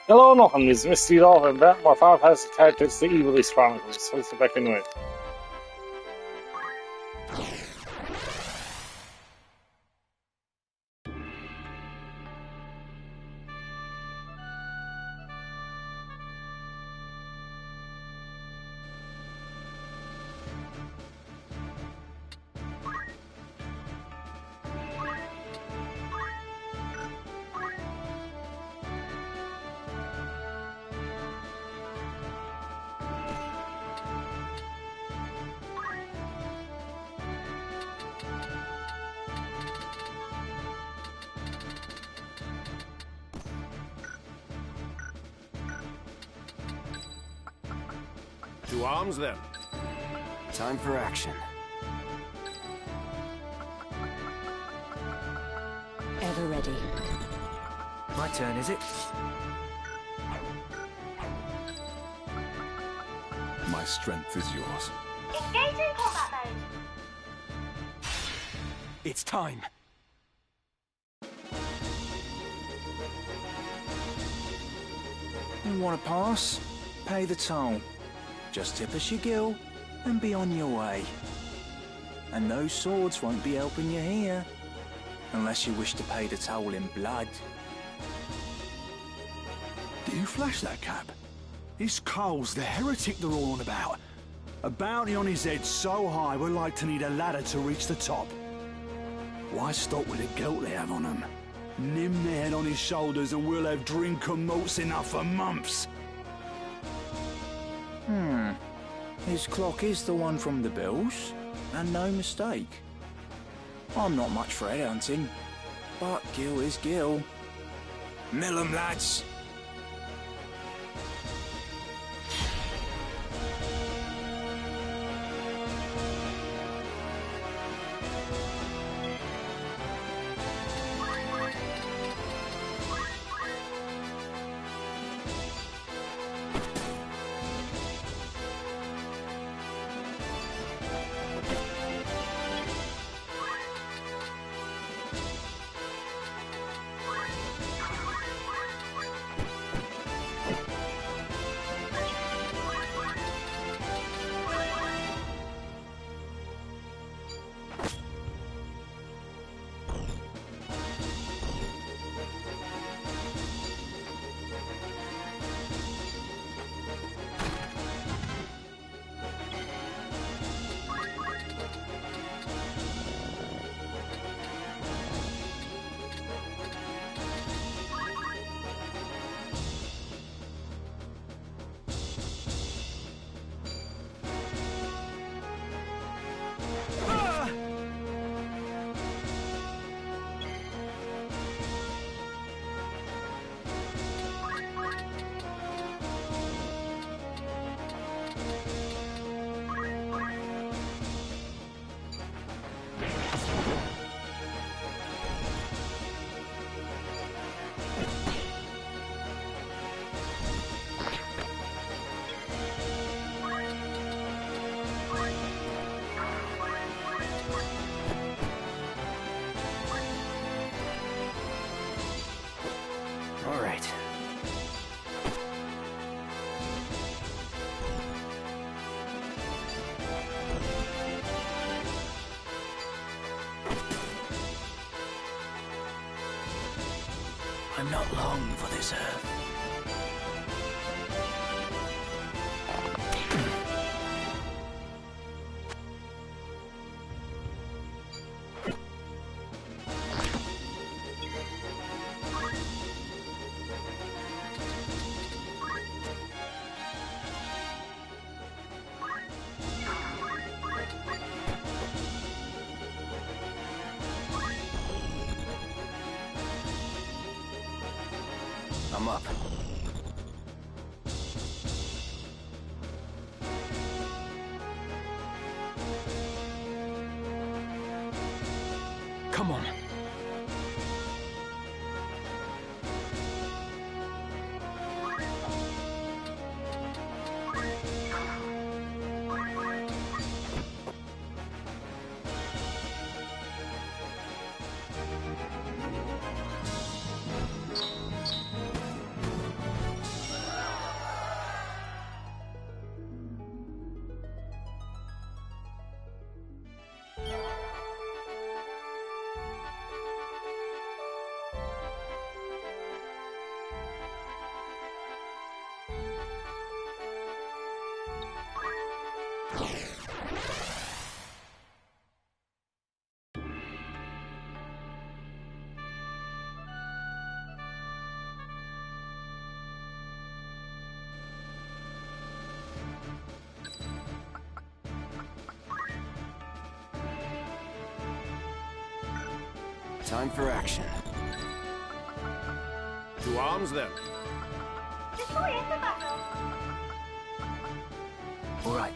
Hello, nothing. It's Mistydolphin. My fantastic characters, the Ivalice Chronicles. How's the back anyway? To arms, then. Time for action. Ever ready. My turn, is it? My strength is yours. Engaging combat mode. It's time. You want to pass? Pay the toll. Just tip us your gill and be on your way. And those swords won't be helping you here, unless you wish to pay the toll in blood. Do you flash that, Cap? It's Coles, the heretic they're all on about. A bounty on his head so high we're like to need a ladder to reach the top. Why stop with the guilt they have on them? Nim their head on his shoulders and we'll have drink and malts enough for months. His clock is the one from the bills, and no mistake. I'm not much for headhunting, but Gil is Gil. Mill 'em, lads! All right. I'm not long for this earth. I'm up. Come on. Time for action. To arms then. Destroy it for battle. All right.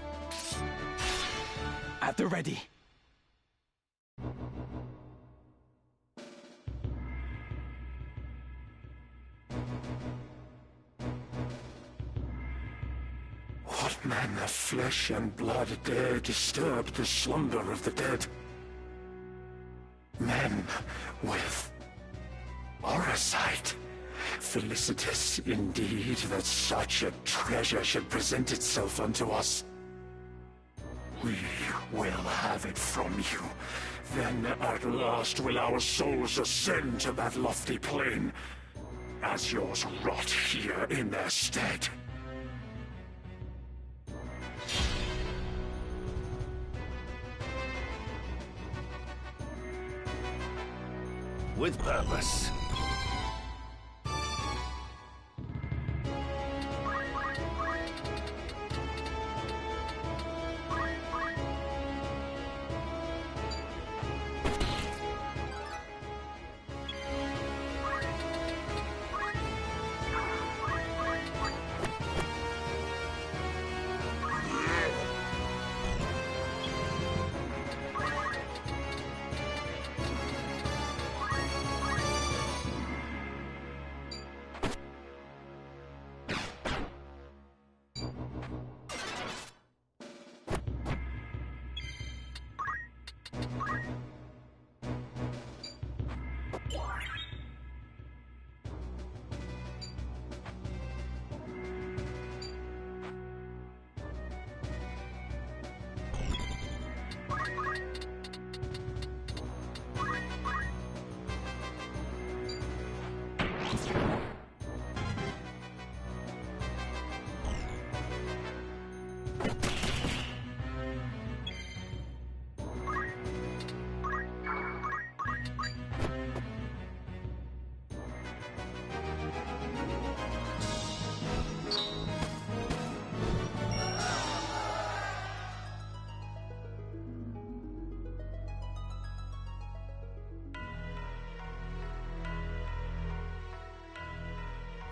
At the ready. What man of flesh and blood dare disturb the slumber of the dead? Men with orosight. Felicitous indeed that such a treasure should present itself unto us. We will have it from you. Then at last will our souls ascend to that lofty plane, as yours rot here in their stead. With purpose.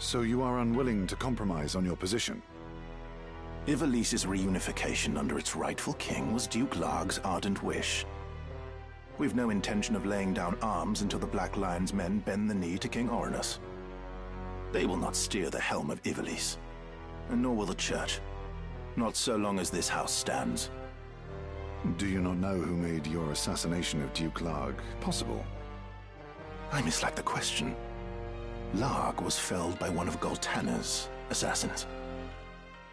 So you are unwilling to compromise on your position? Ivalice's reunification under its rightful king was Duke Larg's ardent wish. We've no intention of laying down arms until the Black Lion's men bend the knee to King Orinus. They will not steer the helm of Ivalice, and nor will the Church. Not so long as this house stands. Do you not know who made your assassination of Duke Larg possible? I mislike the question. Larg was felled by one of Goltanna's assassins.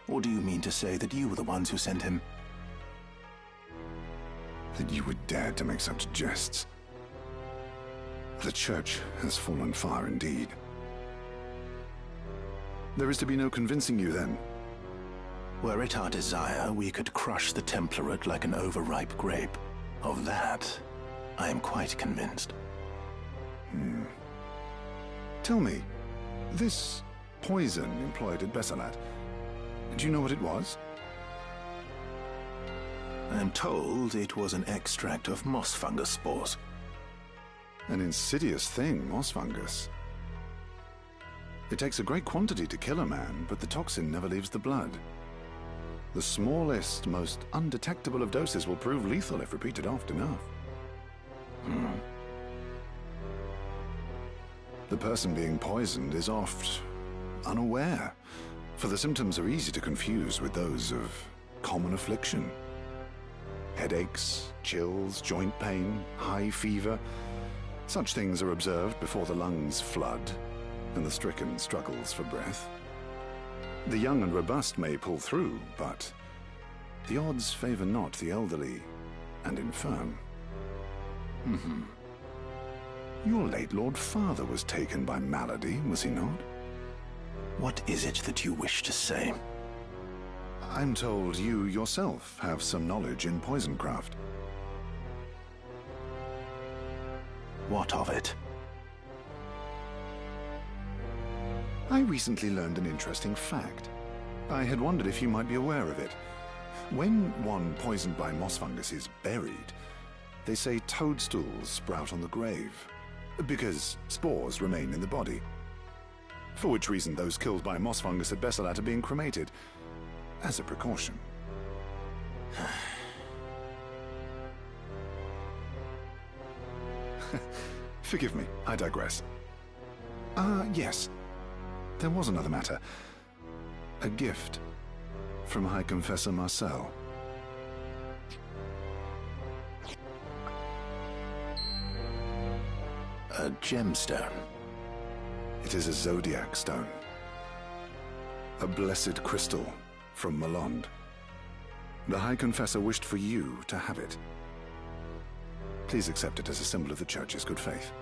Or do you mean to say that you were the ones who sent him? That you would dare to make such jests. The Church has fallen far indeed. There is to be no convincing you then. Were it our desire, we could crush the Template like an overripe grape. Of that, I am quite convinced. Tell me, this poison employed at Bessalat, do you know what it was? I am told it was an extract of moss fungus spores. An insidious thing, moss fungus. It takes a great quantity to kill a man, but the toxin never leaves the blood. The smallest, most undetectable of doses will prove lethal if repeated often enough. The person being poisoned is oft unaware, for the symptoms are easy to confuse with those of common affliction. Headaches, chills, joint pain, high fever. Such things are observed before the lungs flood and the stricken struggles for breath. The young and robust may pull through, but the odds favor not the elderly and infirm. Your late Lord Father was taken by malady, was he not? What is it that you wish to say? I'm told you yourself have some knowledge in poisoncraft. What of it? I recently learned an interesting fact. I had wondered if you might be aware of it. When one poisoned by moss fungus is buried, they say toadstools sprout on the grave. because spores remain in the body. For which reason those killed by moss fungus at Besselat are being cremated, as a precaution. Forgive me, I digress. Yes. There was another matter. A gift from High Confessor Marcel. A gemstone. It is a zodiac stone. A blessed crystal from Malond. The High Confessor wished for you to have it. Please accept it as a symbol of the Church's good faith.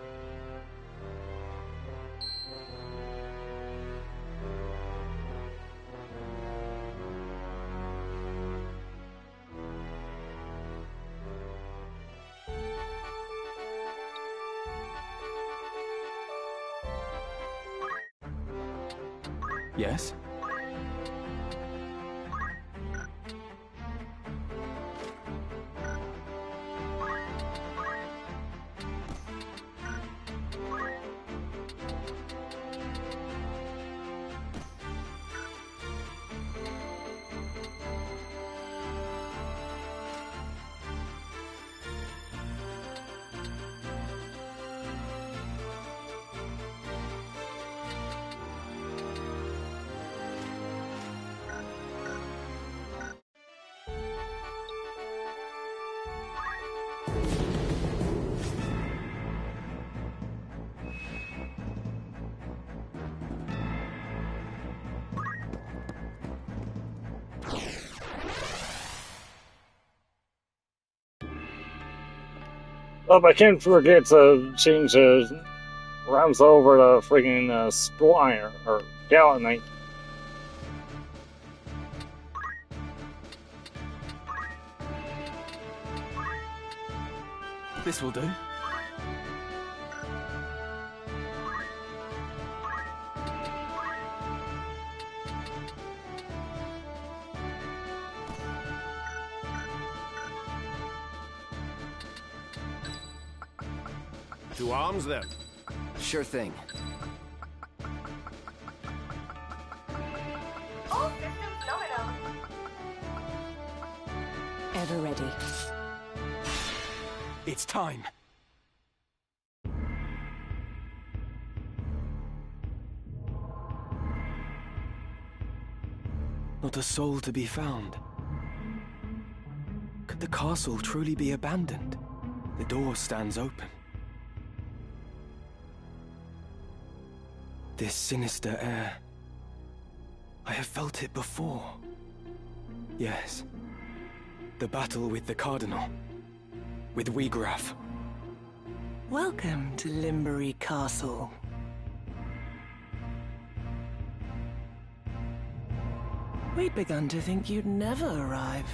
Yes? Oh, I can't forget to change the rounds over to freaking Splire or Galanite. This will do. To arms, then. Sure thing. All systems nominal. Ever ready. It's time. Not a soul to be found. Could the castle truly be abandoned? The door stands open. This sinister air. I have felt it before. Yes. The battle with the Cardinal. With Wiegraf. Welcome to Limbury Castle. We'd begun to think you'd never arrive.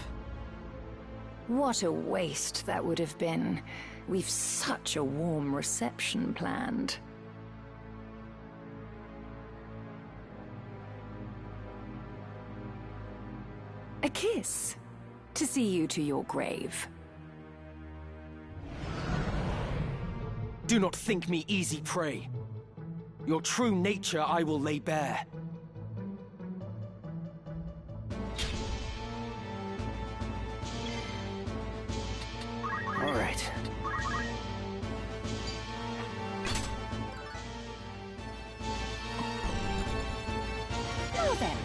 What a waste that would have been. We've such a warm reception planned. A kiss. To see you to your grave. Do not think me easy prey. Your true nature I will lay bare. All right. Now then.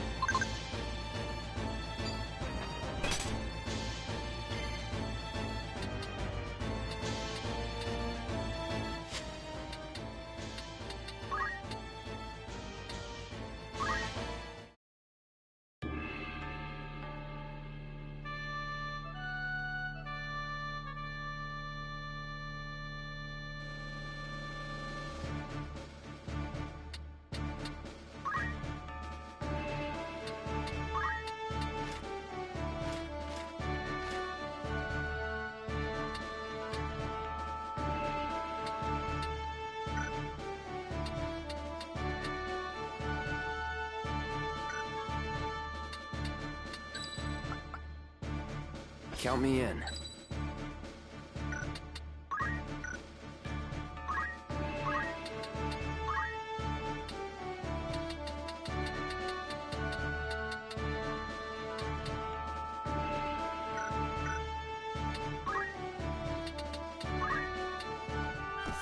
Count me in.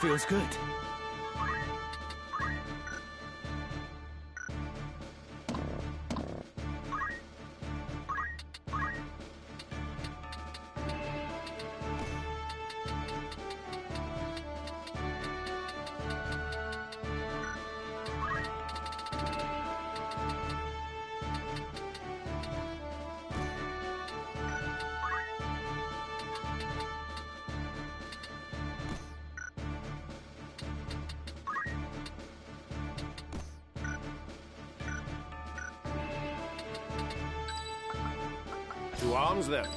Feels good. To arms then.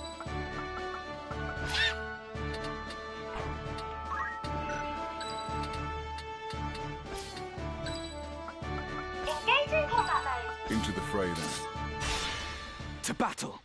Engaging combat mode. Into the fray then. To battle!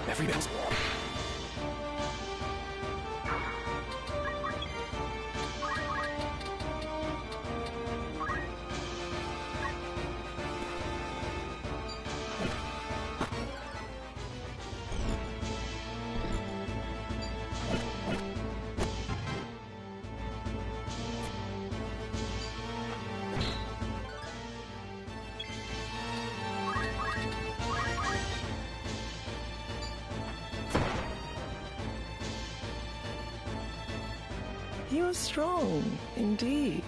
Every bit. You're strong, indeed.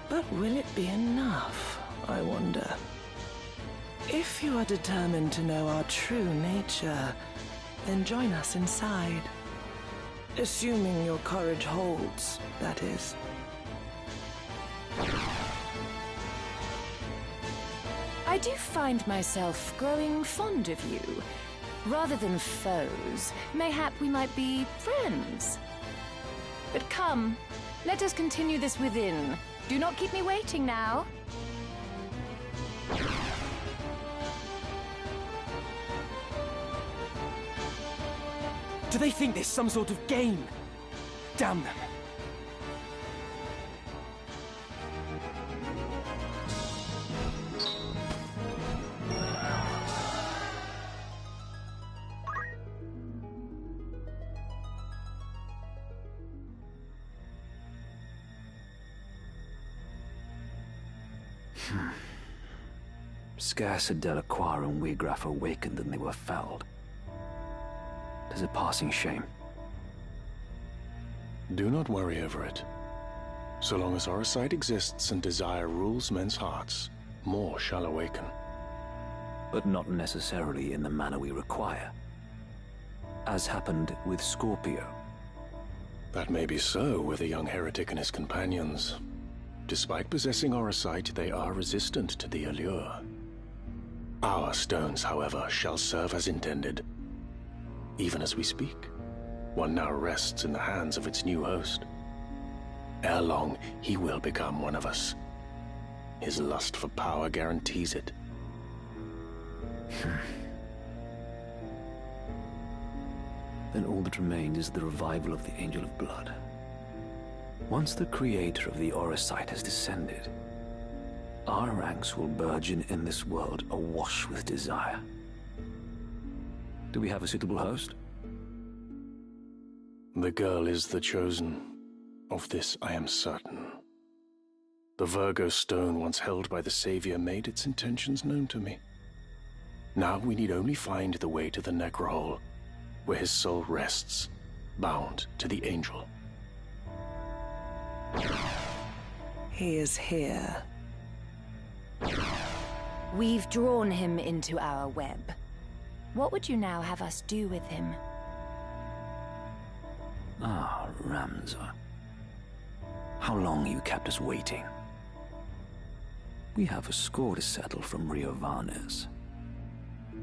But will it be enough, I wonder? If you are determined to know our true nature, then join us inside. Assuming your courage holds, that is. I do find myself growing fond of you. Rather than foes, mayhap we might be friends. But come, let us continue this within. Do not keep me waiting now. Do they think this some sort of game? Damn them. Scarce had Delacroix and Wiegraf awakened than they were felled. 'Tis a passing shame. Do not worry over it. So long as our sight exists and desire rules men's hearts, more shall awaken. But not necessarily in the manner we require. As happened with Scorpio. That may be so with the young heretic and his companions. Despite possessing our sight, they are resistant to the allure. Our stones, however, shall serve as intended. Even as we speak, one now rests in the hands of its new host. Ere long, he will become one of us. His lust for power guarantees it. Then all that remains is the revival of the Angel of Blood. Once the creator of the Orosite has descended, our ranks will burgeon in this world awash with desire. Do we have a suitable host? The girl is the chosen. Of this I am certain. The Virgo stone once held by the Savior made its intentions known to me. Now we need only find the way to the Necrohole, where his soul rests, bound to the Angel. He is here. We've drawn him into our web. What would you now have us do with him? Ah, Ramza. How long you kept us waiting? We have a score to settle from Rio Varnes.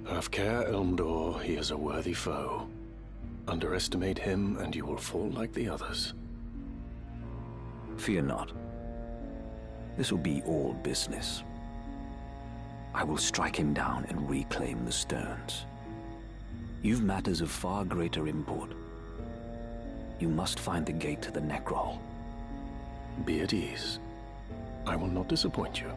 Have care, Elmdor, he is a worthy foe. Underestimate him and you will fall like the others. Fear not. This will be all business. I will strike him down and reclaim the stones. You've matters of far greater import. You must find the gate to the Necrohole. Be at ease. I will not disappoint you.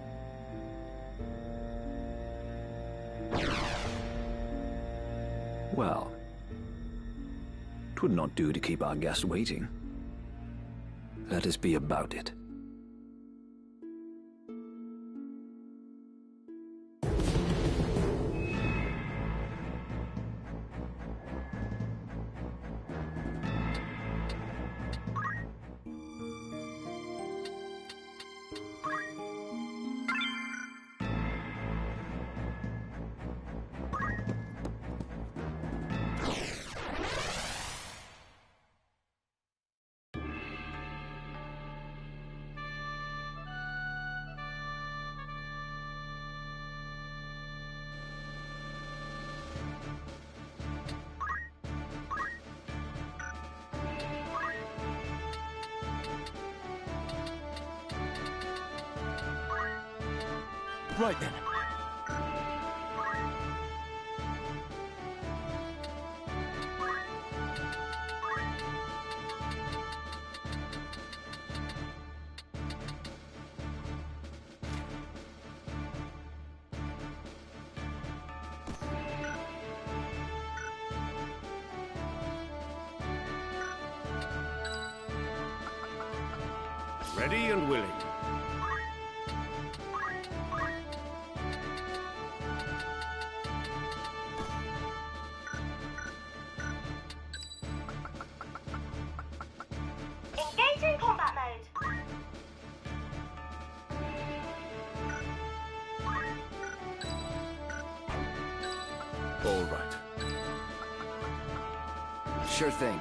Well, 'twould not do to keep our guest waiting. Let us be about it. Right then. Ready and willing. Engaging combat mode. All right. Sure thing.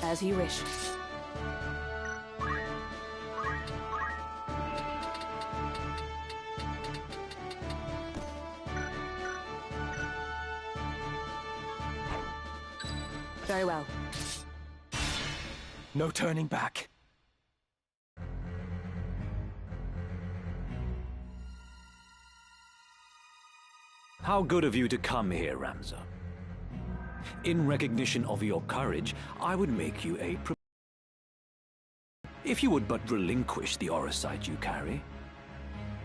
As you wish. Very well. No turning back. How good of you to come here, Ramza. In recognition of your courage, I would make you a... If you would but relinquish the Orosite you carry,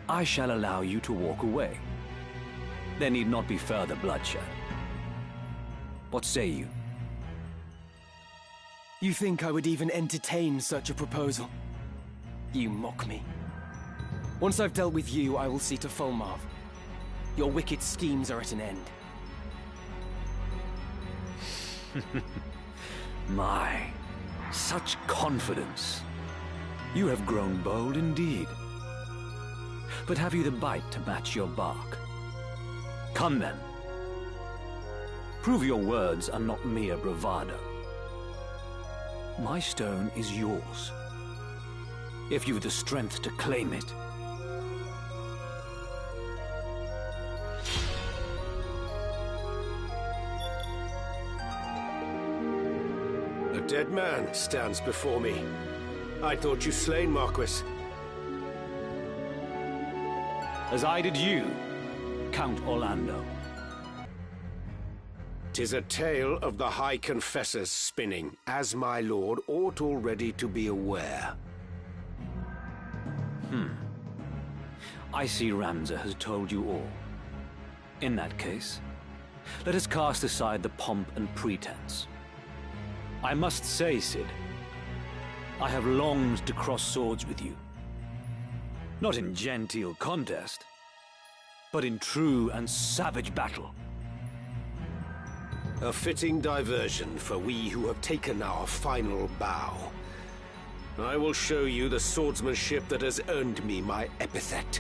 I shall allow you to walk away. There need not be further bloodshed. What say you? You think I would even entertain such a proposal? You mock me. Once I've dealt with you, I will see to Fulmarv. Your wicked schemes are at an end. My, such confidence. You have grown bold indeed. But have you the bite to match your bark? Come then. Prove your words are not mere bravado. My stone is yours, if you've the strength to claim it. A dead man stands before me. I thought you slain, Marquis. As I did you, Count Orlando. 'Tis a tale of the High Confessor's spinning, as my lord ought already to be aware. I see Ramza has told you all. In that case, let us cast aside the pomp and pretense. I must say, Cid, I have longed to cross swords with you. Not in genteel contest, but in true and savage battle. A fitting diversion for we who have taken our final bow. I will show you the swordsmanship that has earned me my epithet.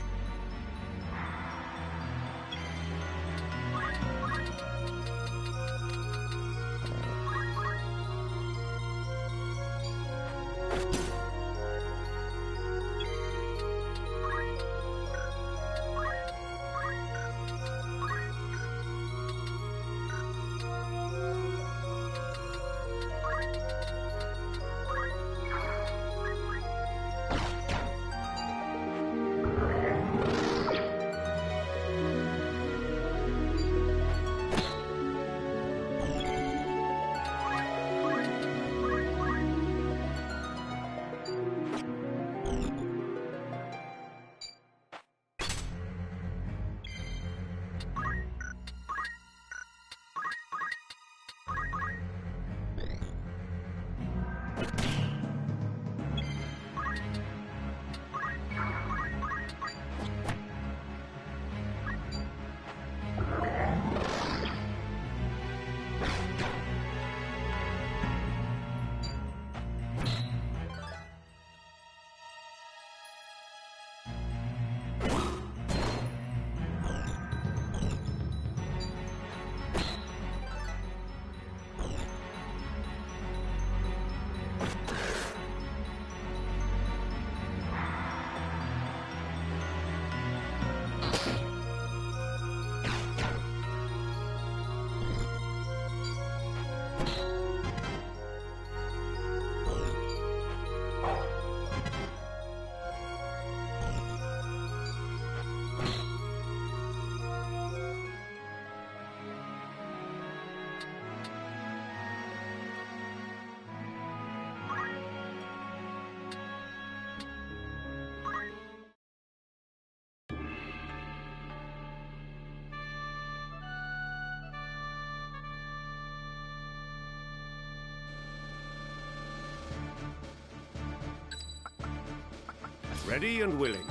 Ready and willing.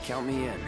Count me in.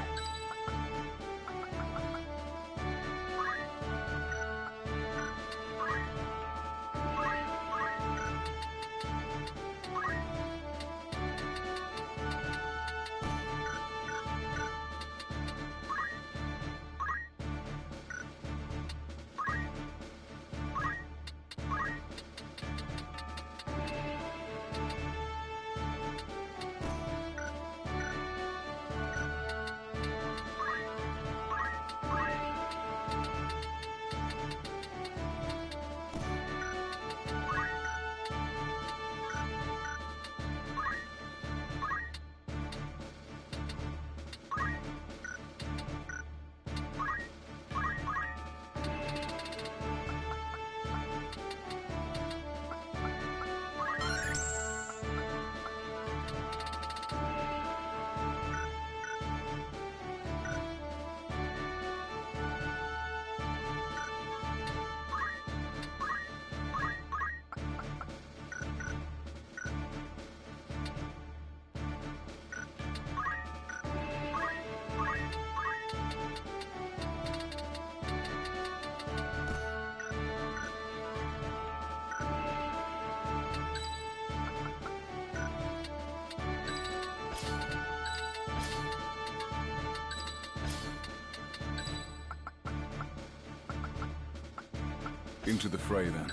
Into the fray, then.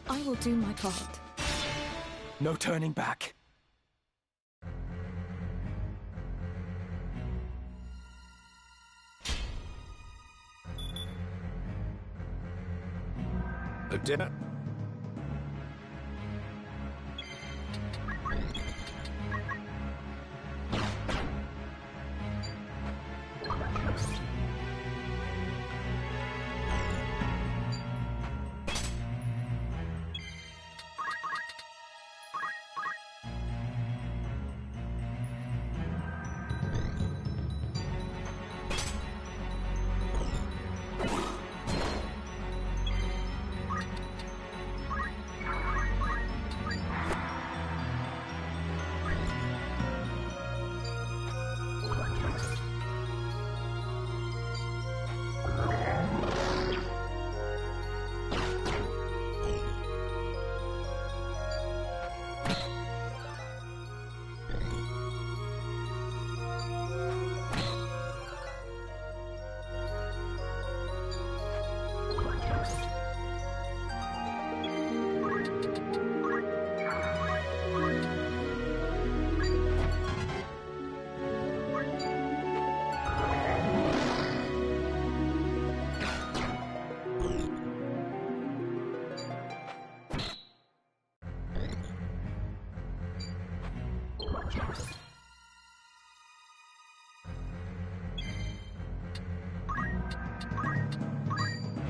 I will do my part. No turning back. A dinner?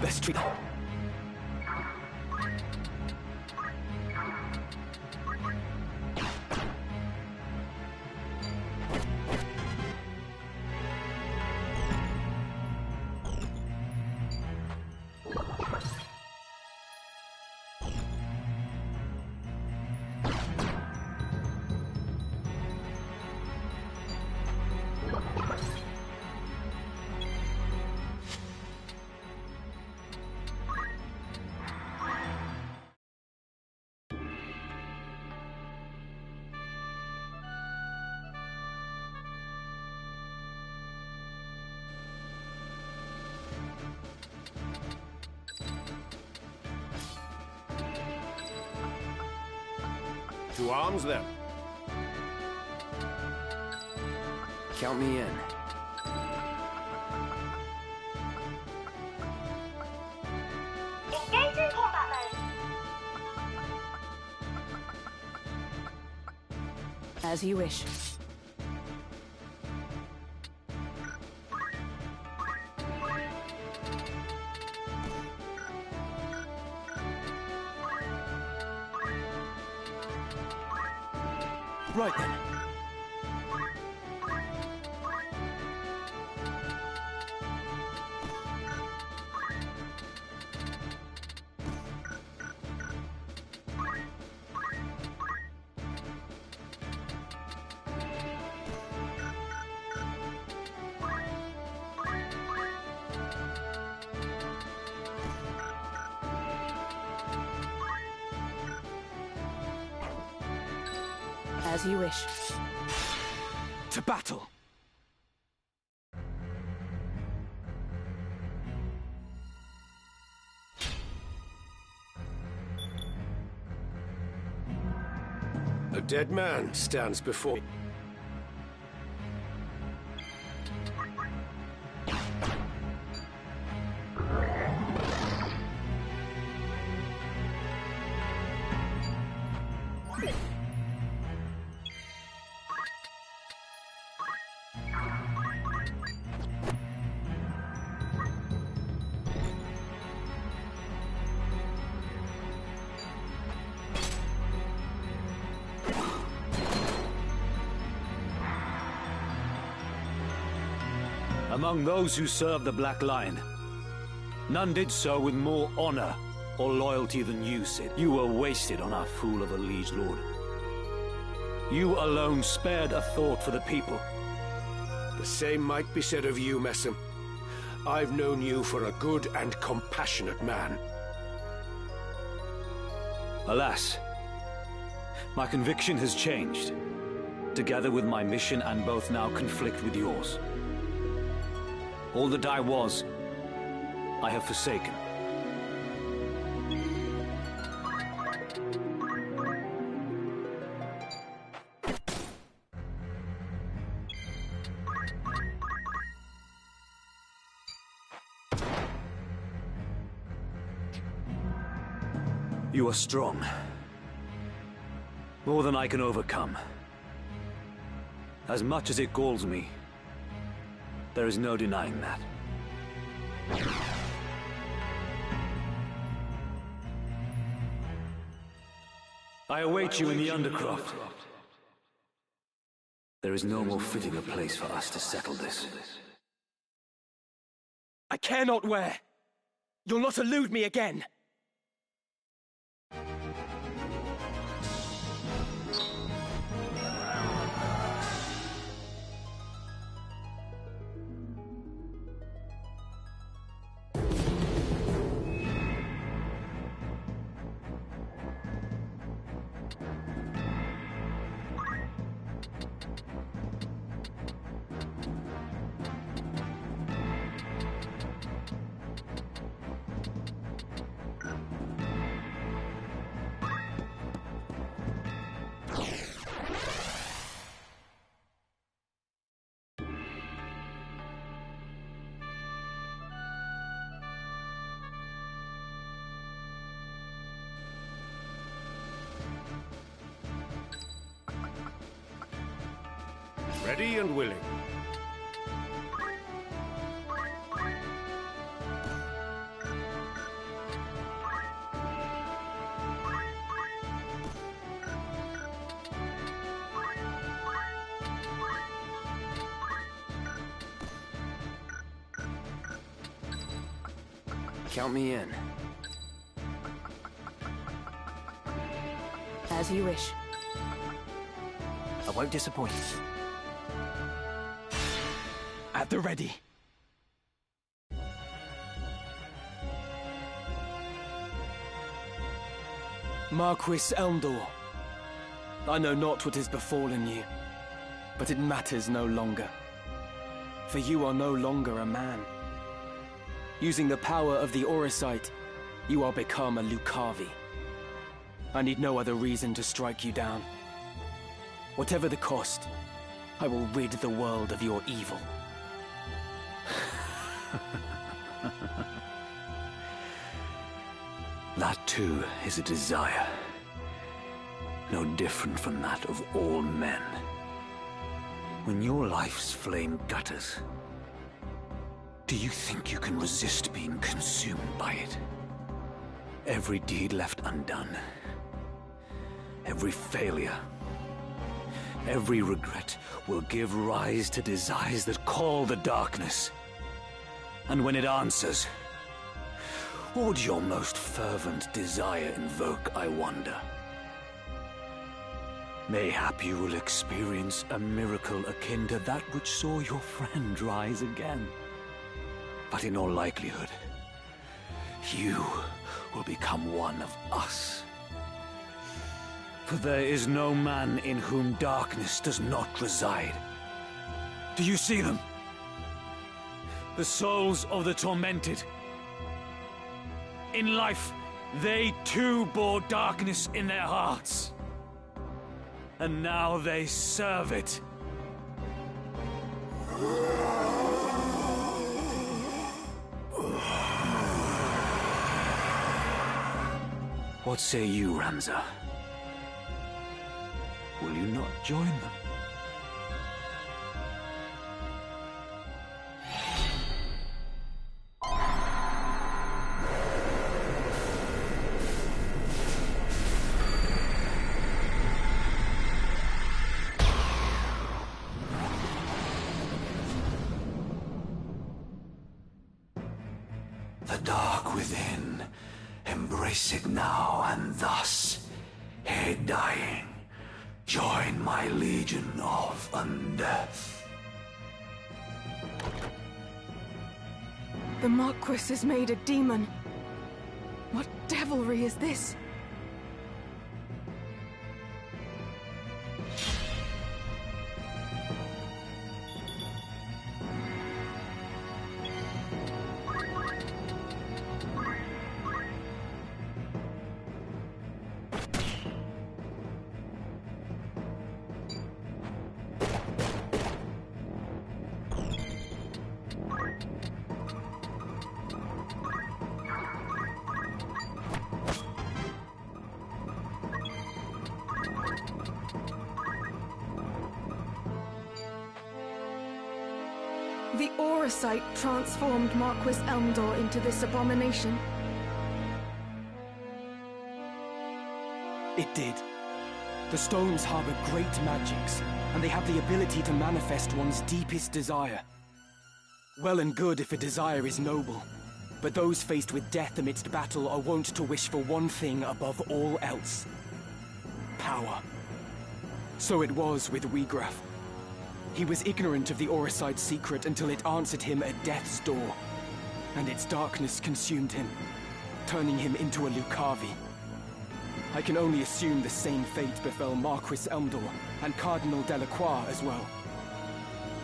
Best treat. To arms, then. Count me in. Engaging combat mode. As you wish. Right then. As you wish. To battle! A dead man stands before me. Among those who served the Black Lion, none did so with more honor or loyalty than you, Sid. You were wasted on our fool of a liege lord. You alone spared a thought for the people. The same might be said of you, Messam. I've known you for a good and compassionate man. Alas, my conviction has changed, together with my mission, and both now conflict with yours. All that I was, I have forsaken. You are strong. More than I can overcome. As much as it galls me, there is no denying that. I await you in the Undercroft. There is no more fitting a place for us to settle this. I care not where. You'll not elude me again. Ready and willing. Count me in. As you wish. I won't disappoint. At the ready. Marquis Elmdor, I know not what has befallen you, but it matters no longer. For you are no longer a man. Using the power of the Oricite, you are become a Lucavi. I need no other reason to strike you down. Whatever the cost, I will rid the world of your evil. That too is a desire. No different from that of all men. When your life's flame gutters, do you think you can resist being consumed by it? Every deed left undone, every failure, every regret will give rise to desires that call the darkness. And when it answers, what would your most fervent desire invoke, I wonder? Mayhap you will experience a miracle akin to that which saw your friend rise again. But in all likelihood, you will become one of us. For there is no man in whom darkness does not reside. Do you see them? The souls of the tormented. In life, they too bore darkness in their hearts. And now they serve it. What say you, Ramza? Will you not join them? The dark within, embrace it now, and thus, ere dying, join my legion of undeath. The Marquis is made a demon. What devilry is this? The Auracite transformed Marquis Elmdor into this abomination. It did. The stones harbor great magics, and they have the ability to manifest one's deepest desire. Well and good if a desire is noble, but those faced with death amidst battle are wont to wish for one thing above all else. Power. So it was with Wiegraf. He was ignorant of the Auracite's secret until it answered him at death's door, and its darkness consumed him, turning him into a Lucavi. I can only assume the same fate befell Marquis Elmdor and Cardinal Delacroix as well.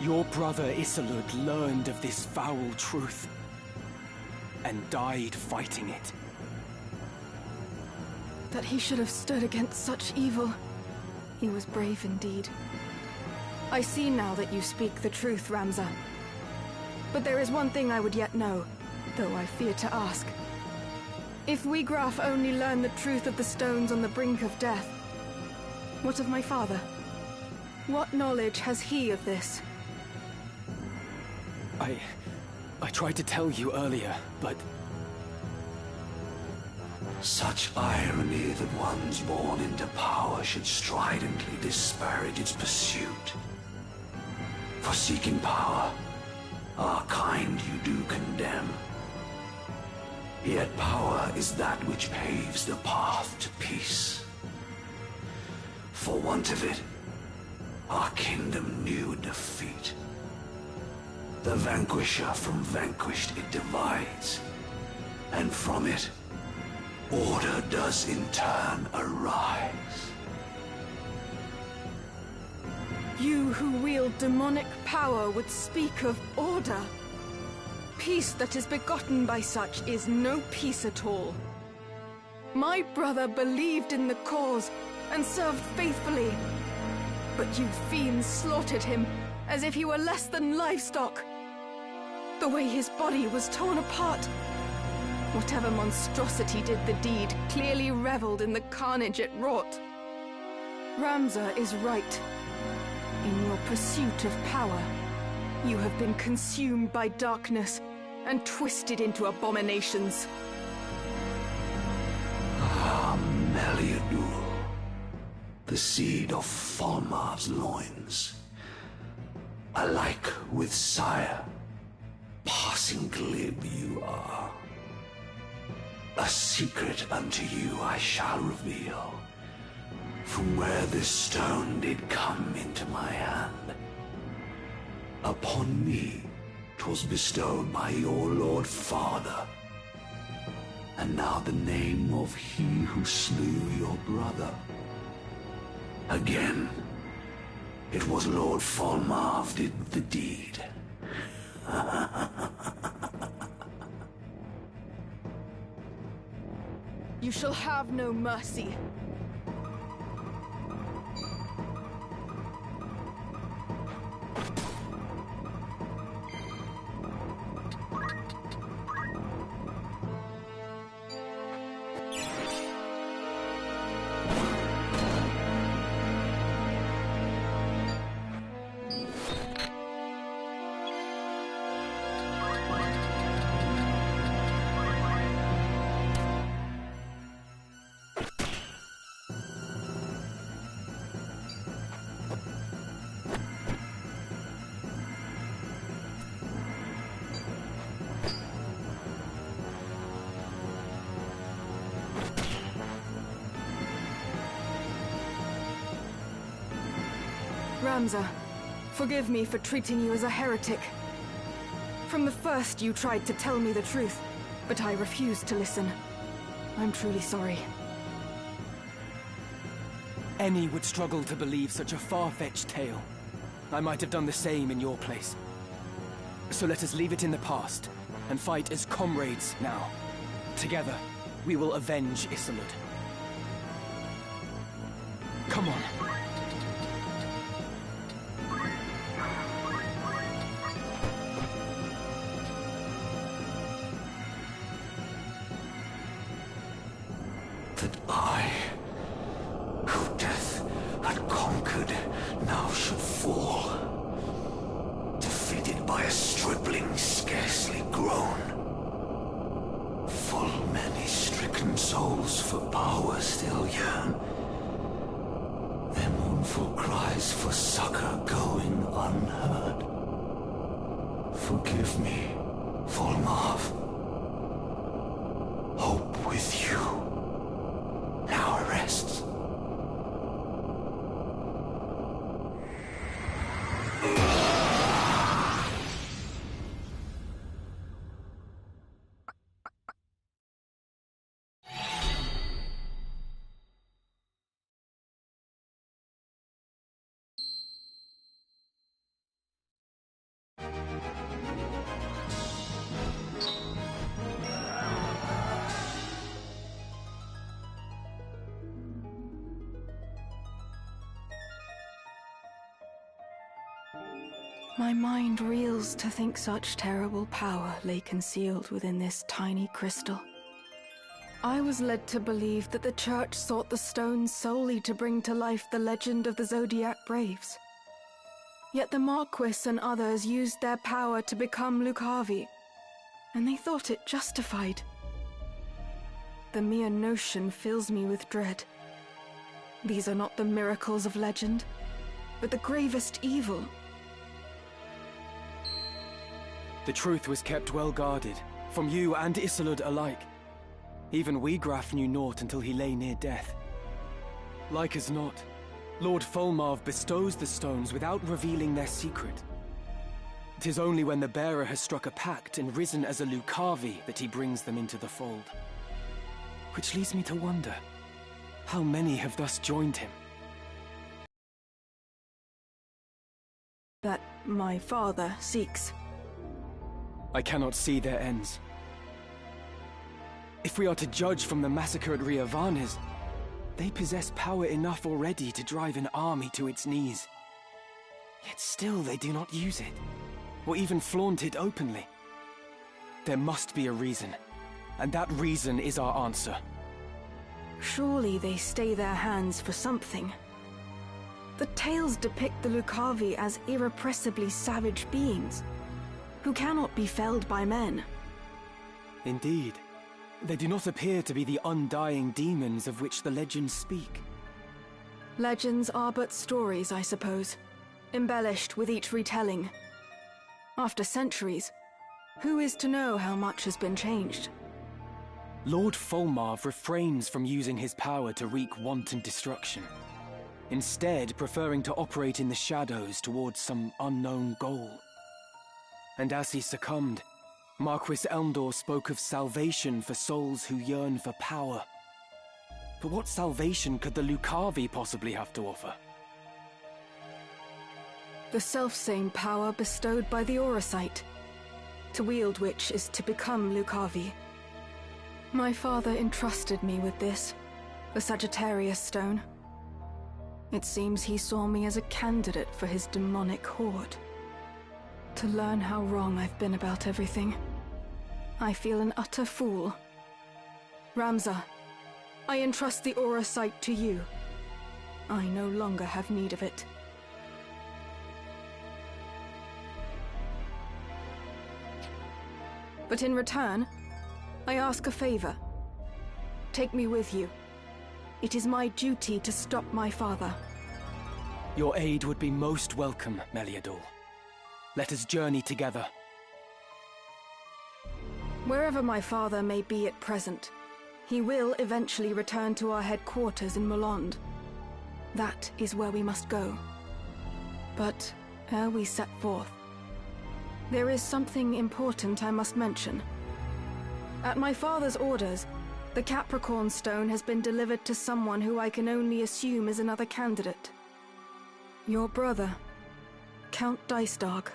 Your brother Isolud learned of this foul truth and died fighting it. That he should have stood against such evil. He was brave indeed. I see now that you speak the truth, Ramza. But there is one thing I would yet know, though I fear to ask. If Wiegraf only learned the truth of the stones on the brink of death, what of my father? What knowledge has he of this? I tried to tell you earlier, but... Such irony that ones born into power should stridently disparage its pursuit. For seeking power, our kind you do condemn. Yet power is that which paves the path to peace. For want of it, our kingdom knew defeat. The vanquisher from vanquished it divides, and from it, order does in turn arise. You who wield demonic power would speak of order. Peace that is begotten by such is no peace at all. My brother believed in the cause and served faithfully, but you fiends slaughtered him as if he were less than livestock. The way his body was torn apart. Whatever monstrosity did the deed clearly reveled in the carnage it wrought. Ramza is right. In your pursuit of power, you have been consumed by darkness and twisted into abominations. Ah, Meliadul, the seed of Falmar's loins. Alike with sire, passing glib you are. A secret unto you I shall reveal. From where this stone did come into my hand. Upon me 'twas bestowed by your lord father. And now the name of he who slew your brother. Again, it was Lord Falmar did the deed. You shall have no mercy. Ramza, forgive me for treating you as a heretic. From the first you tried to tell me the truth, but I refused to listen. I'm truly sorry. Any would struggle to believe such a far-fetched tale. I might have done the same in your place. So let us leave it in the past, and fight as comrades now. Together, we will avenge Isolud. Come on. That I, who death had conquered, now should fall, defeated by a stranger. souls for power still yearn, their mournful cries for succor going unheard. Forgive me, Volmarv. Hope with you now rests. My mind reels to think such terrible power lay concealed within this tiny crystal. I was led to believe that the Church sought the stone solely to bring to life the legend of the Zodiac Braves. Yet the Marquis and others used their power to become Lucavi, and they thought it justified. The mere notion fills me with dread. These are not the miracles of legend, but the gravest evil. The truth was kept well guarded, from you and Isolde alike. Even Wiegraf knew naught until he lay near death. Like as not, Lord Volmarv bestows the stones without revealing their secret. It is only when the bearer has struck a pact and risen as a Lucavi that he brings them into the fold. Which leads me to wonder, how many have thus joined him? That my father seeks. I cannot see their ends. If we are to judge from the massacre at Riovanes, they possess power enough already to drive an army to its knees. Yet still they do not use it, or even flaunt it openly. There must be a reason, and that reason is our answer. Surely they stay their hands for something. The tales depict the Lucavi as irrepressibly savage beings, who cannot be felled by men. Indeed. They do not appear to be the undying demons of which the legends speak. Legends are but stories, I suppose, embellished with each retelling. After centuries, who is to know how much has been changed? Lord Volmarv refrains from using his power to wreak wanton destruction, instead preferring to operate in the shadows towards some unknown goal. And as he succumbed, Marquis Elmdor spoke of salvation for souls who yearn for power. But what salvation could the Lucavi possibly have to offer? The selfsame power bestowed by the Auracite, to wield which is to become Lucavi. My father entrusted me with this, the Sagittarius Stone. It seems he saw me as a candidate for his demonic horde. To learn how wrong I've been about everything. I feel an utter fool. Ramza, I entrust the Auracite to you. I no longer have need of it. But in return, I ask a favor. Take me with you. It is my duty to stop my father. Your aid would be most welcome, Meliador. Let us journey together. Wherever my father may be at present, he will eventually return to our headquarters in Molond. That is where we must go. But ere we set forth, there is something important I must mention. At my father's orders, the Capricorn Stone has been delivered to someone who I can only assume is another candidate. Your brother, Count Dystark.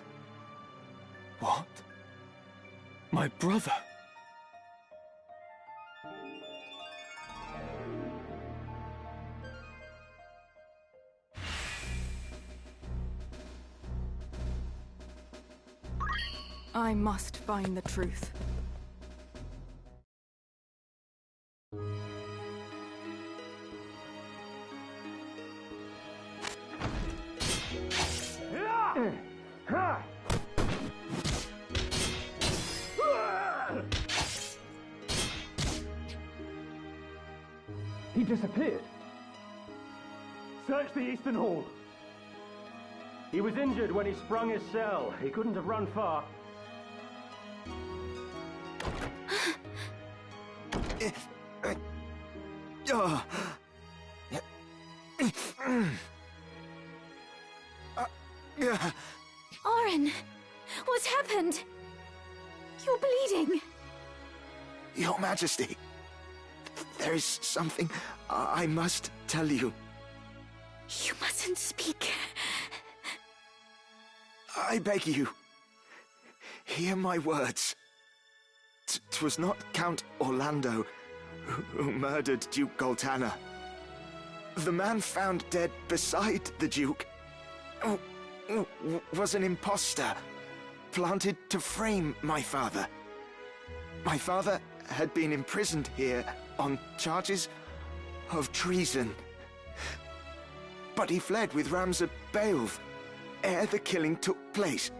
What? My brother? I must find the truth. disappeared. Search the Eastern Hall. He was injured when he sprung his cell. He couldn't have run far. Oren, what's happened? You're bleeding. Your Majesty, there is something I must tell you. You mustn't speak. I beg you, hear my words. 'Twas not Count Orlando who murdered Duke Goltana. The man found dead beside the Duke was an impostor planted to frame my father. My father had been imprisoned here on charges of treason. But he fled with Ramza Beowulf ere the killing took place.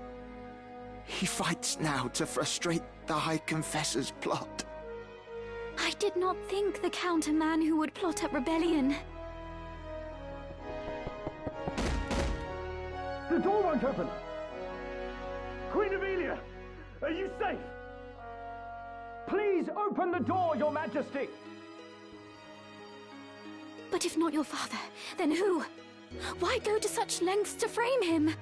He fights now to frustrate the High Confessor's plot. I did not think the Count a man who would plot up rebellion. The door won't open! Queen Ivalice, are you safe? Please open the door, Your Majesty! But if not your father, then who? Why go to such lengths to frame him?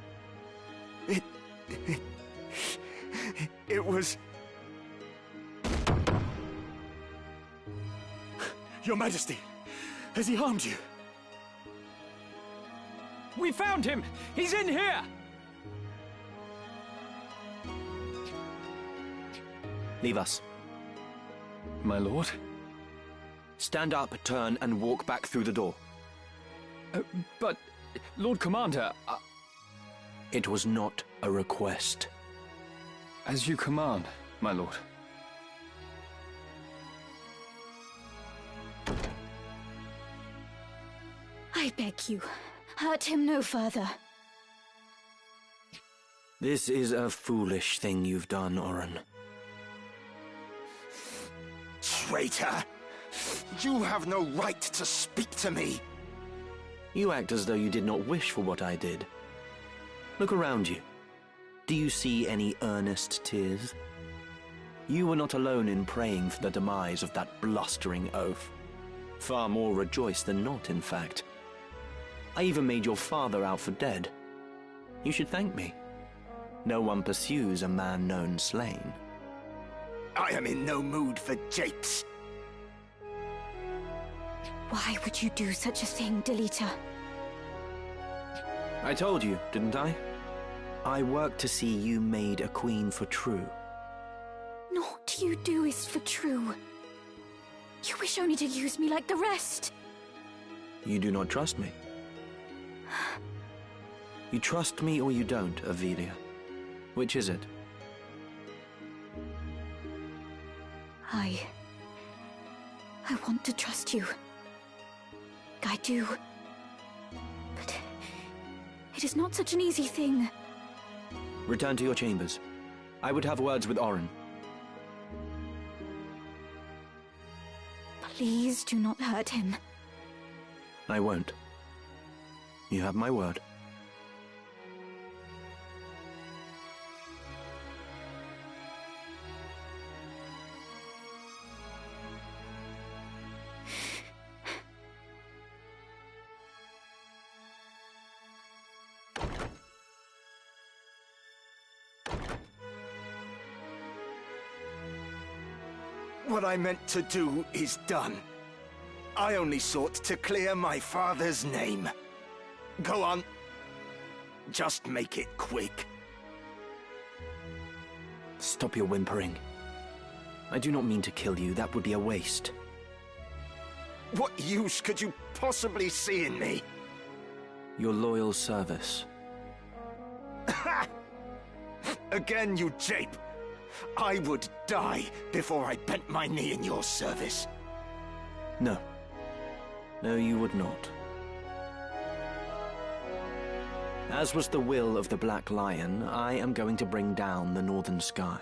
It was... Your Majesty, has he harmed you? We found him! He's in here! Leave us. My lord? Stand up, turn, and walk back through the door. But, Lord Commander, It was not a request. As you command, my lord. I beg you, hurt him no further. This is a foolish thing you've done, Oren. Traitor! You have no right to speak to me! You act as though you did not wish for what I did. Look around you. Do you see any earnest tears? You were not alone in praying for the demise of that blustering oaf. Far more rejoiced than not, in fact. I even made your father out for dead. You should thank me. No one pursues a man known slain. I am in no mood for japes. Why would you do such a thing, Delita? I told you, didn't I? I work to see you made a queen for true. Naught you do is for true. You wish only to use me like the rest. You do not trust me. You trust me or you don't, Ivalice. Which is it? I want to trust you. I do. But it is not such an easy thing. Return to your chambers. I would have words with Oren. Please do not hurt him. I won't. You have my word. What I meant to do is done. I only sought to clear my father's name. Go on. Just make it quick. Stop your whimpering. I do not mean to kill you. That would be a waste. What use could you possibly see in me? Your loyal service. Again, you jape. I would die before I bent my knee in your service. No. No, you would not. As was the will of the Black Lion, I am going to bring down the northern sky.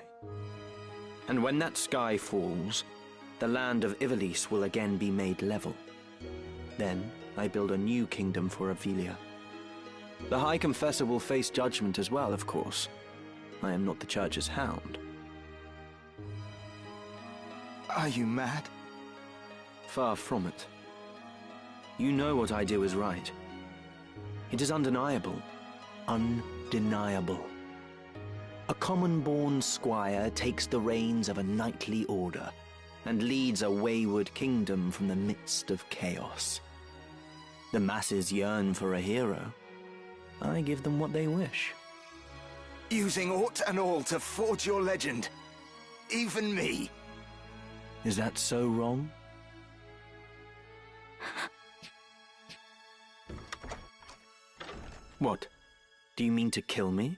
And when that sky falls, the land of Ivalice will again be made level. Then, I build a new kingdom for Avelia. The High Confessor will face judgment as well, of course. I am not the Church's hound. Are you mad? Far from it. You know what I do is right. It is undeniable. Undeniable. A common-born squire takes the reins of a knightly order and leads a wayward kingdom from the midst of chaos. The masses yearn for a hero. I give them what they wish. Using aught and all to forge your legend. Even me. Is that so wrong? What? Do you mean to kill me?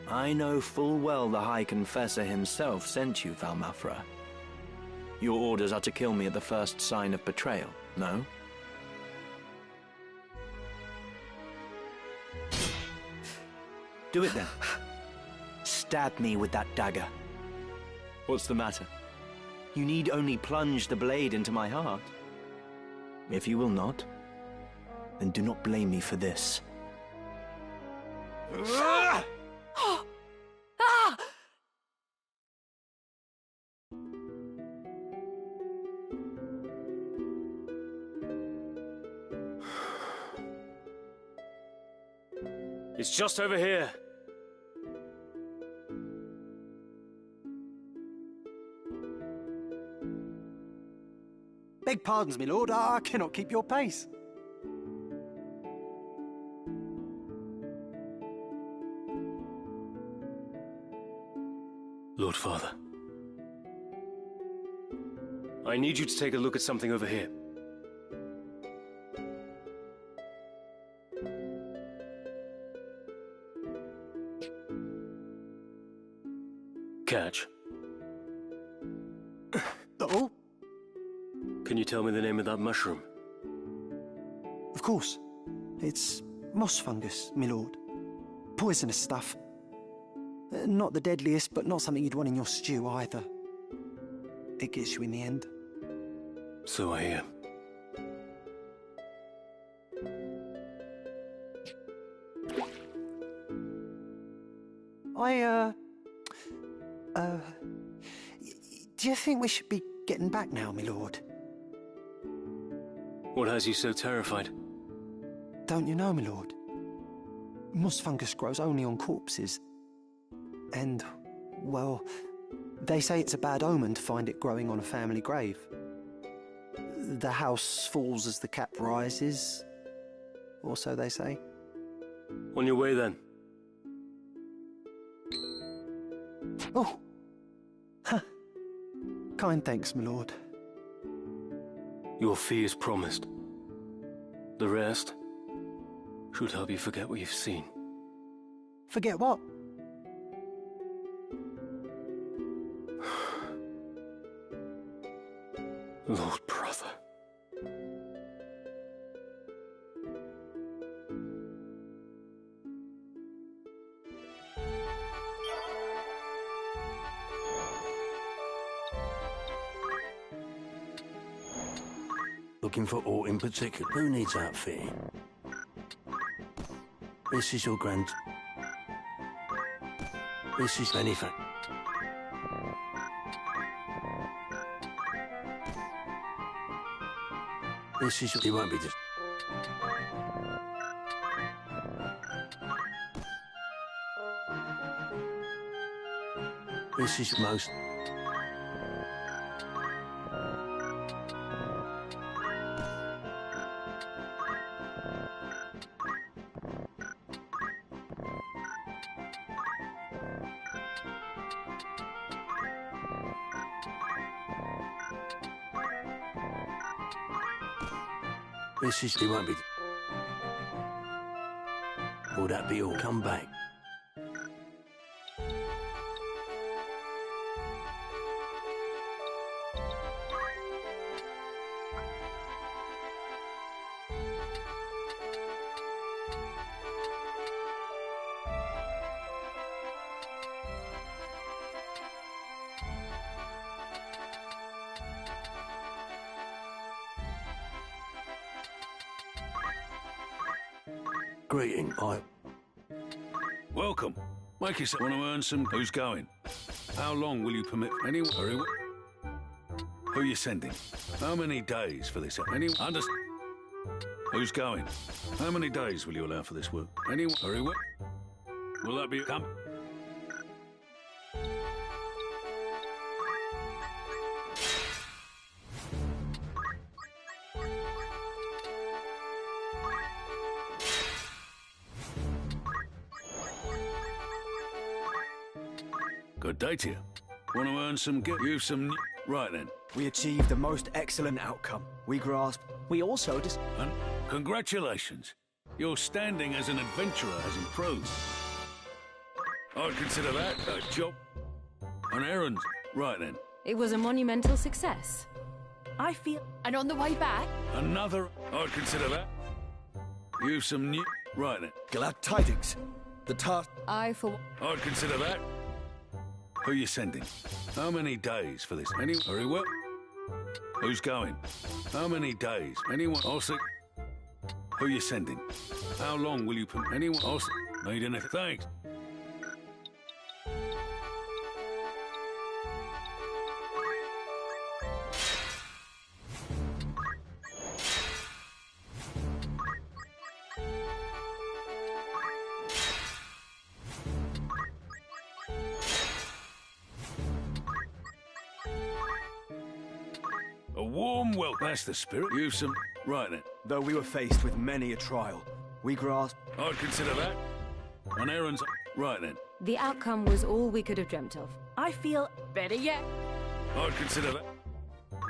I know full well the High Confessor himself sent you, Valmafra. Your orders are to kill me at the first sign of betrayal, no? Do it then. Stab me with that dagger. What's the matter? You need only plunge the blade into my heart. If you will not, then do not blame me for this. It's just over here. Beg pardons, my lord, I cannot keep your pace. Lord Father, I need you to take a look at something over here. Catch. Oh? Can you tell me the name of that mushroom? Of course. It's moss fungus, my lord. Poisonous stuff. Not the deadliest, but not something you'd want in your stew either. It gets you in the end. So I hear. Do you think we should be getting back now, my lord? What has you so terrified? Don't you know, my lord? Moss fungus grows only on corpses. And, well, they say it's a bad omen to find it growing on a family grave. The house falls as the cap rises, or so they say. On your way, then. Oh! Huh. Kind thanks, my lord. Your fee is promised. The rest should help you forget what you've seen. Forget what? Lord Brother. Looking for aught in particular? Who needs outfitting? This is your grand... This is anything. This is... He won't be just... This is most... This is... He won't be... Will that be all? Come back. Greeting, Welcome. Make yourself want to earn some. Who's going? How long will you permit? Anyone? Very well. Who you sending? How many days for this? Anyone? Understand? Who's going? How many days will you allow for this work? Anyone? Very well. Will that be come? Good day to you. Want to earn some? Get you some. Right then. We achieved the most excellent outcome. We grasped. We also just. And congratulations. Your standing as an adventurer has improved. I'd consider that a job. An errand. Right then. It was a monumental success. I feel... And on the way back... Another... I'd consider that. You've some new... Right then. Glad tidings. The task... I'd consider that. Who you sending? How many days for this? Anyone? Very well. Who's going? How many days? Anyone? I'll see. Who you sending? How long will you put? Anyone? I'll see. Need anything? Thanks. A warm welcome. That's the spirit. You've some... Right then. Though we were faced with many a trial, we grasped... I'd consider that. An errand's... Right then. The outcome was all we could have dreamt of. I feel... Better yet. I'd consider that.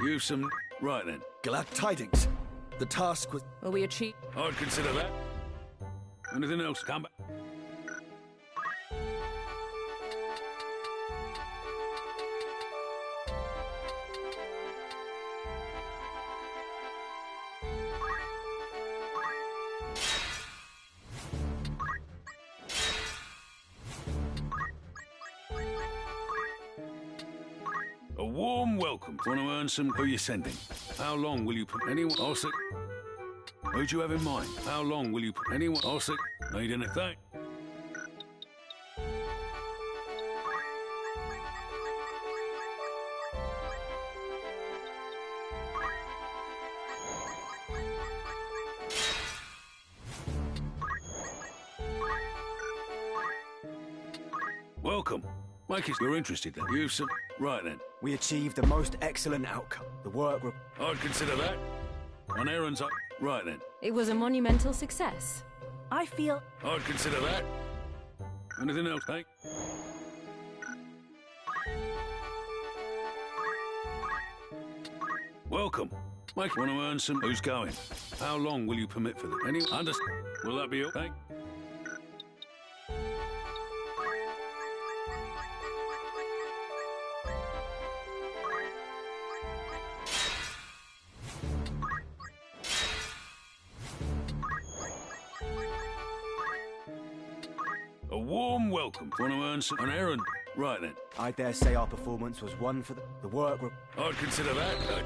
You've some... Right then. Glad tidings. The task was... Will we achieve... I'd consider that. Anything else? Come back. A warm welcome. Want to earn some? Who you sending? How long will you put? Anyone? I'll see. Who'd you have in mind? How long will you put? Anyone? I'll see. Need anything? Welcome. Make it. You're interested then. You've some... Right then. We achieved the most excellent outcome. The work... I'd consider that. An errand's up. Right then. It was a monumental success. I feel... I'd consider that. Anything else, hey? Welcome. Make want to earn some... Who's going? How long will you permit for this? Anyone? Understand? Will that be okay? A warm welcome. Want to earn some... An errand. Right then. I dare say our performance was one for the work... I'd consider that.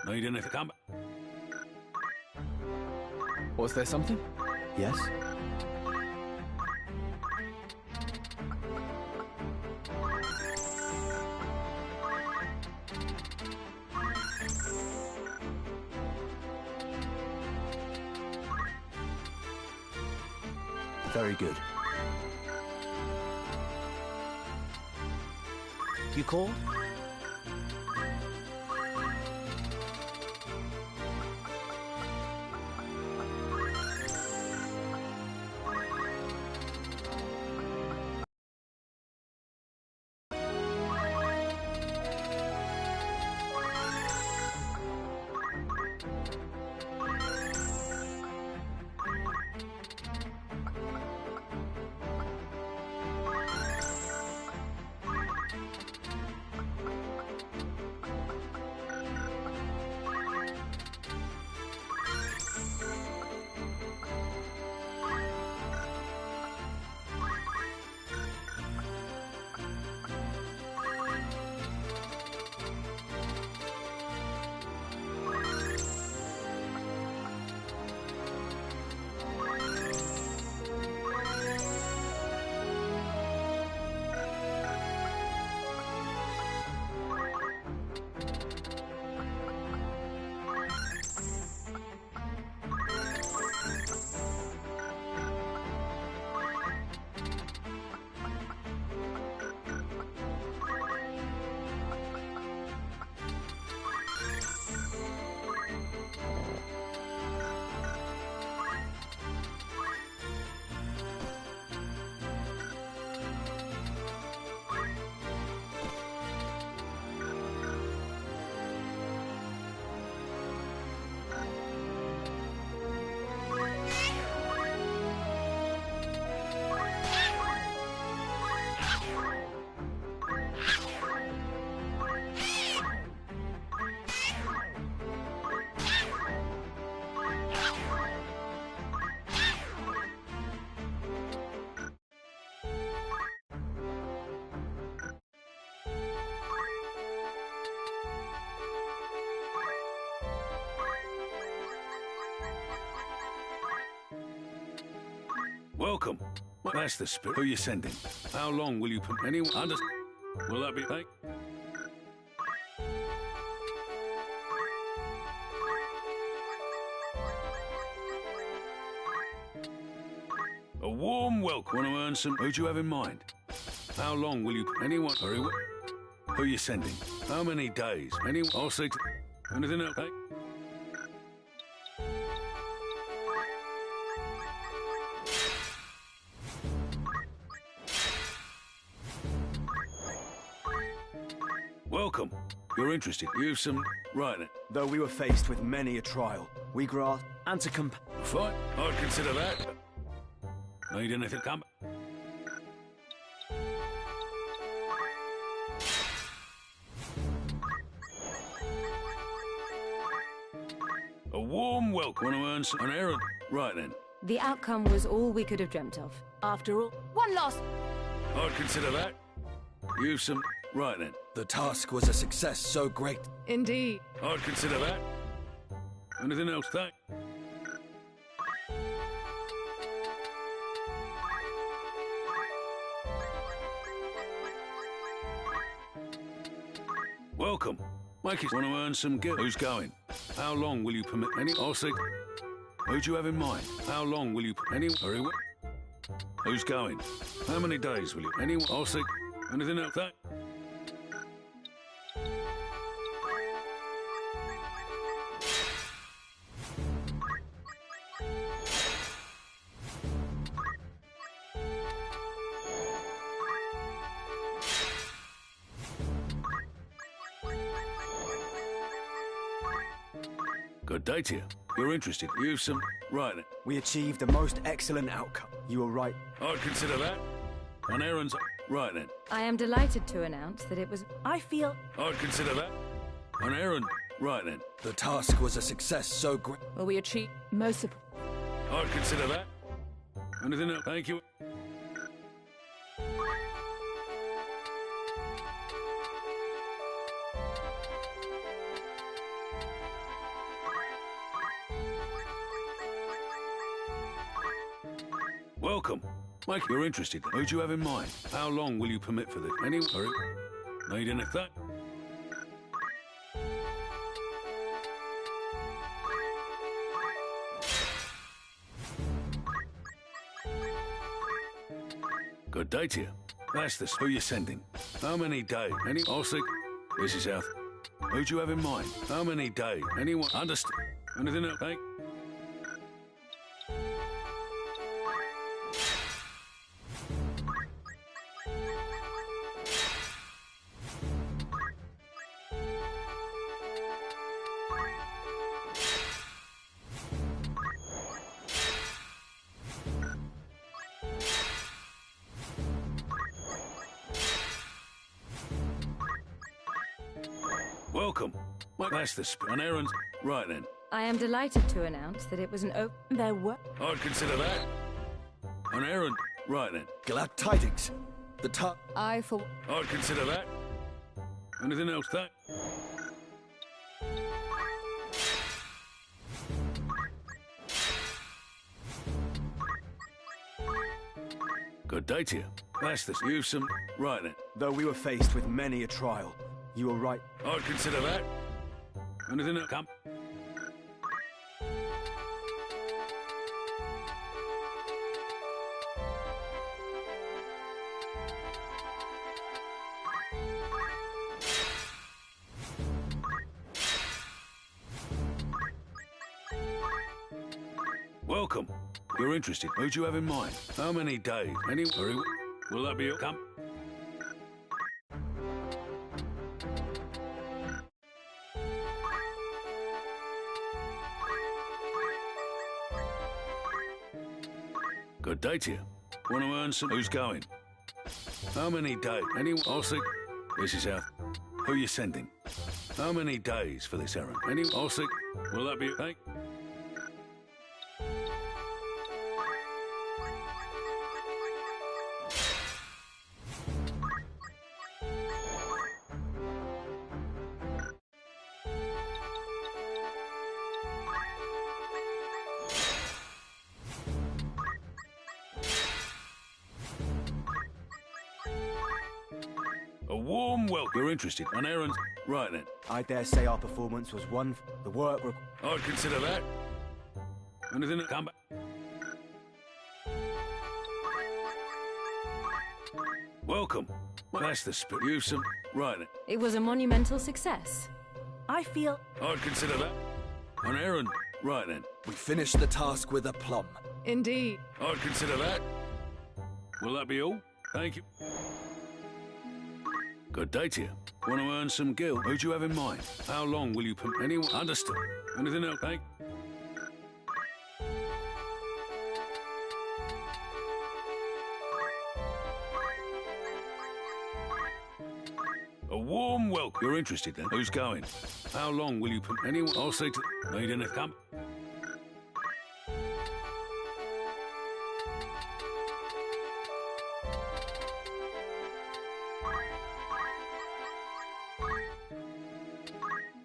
Need anything? Come back. Was there something? Yes? Very good. You called? Welcome. That's the spirit. Who you sending? How long will you put anyone under? Will that be hey? A warm welcome. Want to earn some? Who do you have in mind? How long will you? Anyone? Very well. Who you sending? How many days? Anyone? I'll see. Anything else? Hey? Welcome. You're interested. You've some... Right then. Though we were faced with many a trial, we grasped and to Fine. I'd consider that. Need anything come? A warm welcome. Want to earn some... An errand. Right then. The outcome was all we could have dreamt of. After all, one loss. I'd consider that. You've some... Right then. The task was a success so great. Indeed. I'd consider that. Anything else, thank? Welcome. Make it. Want to earn some gil? Who's going? How long will you permit any? I'll see. Who do you have in mind? How long will you? Any? Very well. Who's going? How many days will you? Anyone? I'll see. Anything else, thank? Good day to you. You're interested. You've some... Right then. We achieved the most excellent outcome. You were right. I'd consider that. An errand's... Right then. I am delighted to announce that it was... I feel... I'd consider that. An errand... Right then. The task was a success so great. Will we achieve... Most... I'd consider that. Anything else? Thank you. Welcome. Mike, you're interested. Who do you have in mind? How long will you permit for this? Any... Need anything? Good day to you. That's the... Who you sending? How many days? Any... I'll see. This is how... Who do you have in mind? How many days? Anyone? Understand? Anything else? Hey? Welcome. Mike, that's the... An errand... Right then. I am delighted to announce that it was an There were... I'd consider that. An errand... Right then. Glad tidings. The I for... I'd consider that. Anything else, that? Good day to you. That's the... You've some... Right then. Though we were faced with many a trial, you were right. I'd consider that. Anything else? Come. Welcome. You're interested. Who do you have in mind? How many days? Any... Very well. Will that be... Come. Good day to you. Want to earn some... Who's going? How many days? Anyone? I'll see. This is how... Who you sending? How many days for this errand? Anyone? I'll see. Will that be... Hey? warm welcome. You're interested? An errand? Right then. I dare say our performance was one. The work. I'd consider that. Anything that come back? Welcome. That's the spirit. You've some. Right then. It was a monumental success. I feel... I'd consider that. An errand? Right then. We finished the task with aplomb. Indeed. I'd consider that. Will that be all? Thank you. Good day to you. Want to earn some gil? Who do you have in mind? How long will you... Anyone? Understood. Anything else? Thank A warm welcome. You're interested then? Who's going? How long will you... Anyone? I'll say to... Need anything? Come.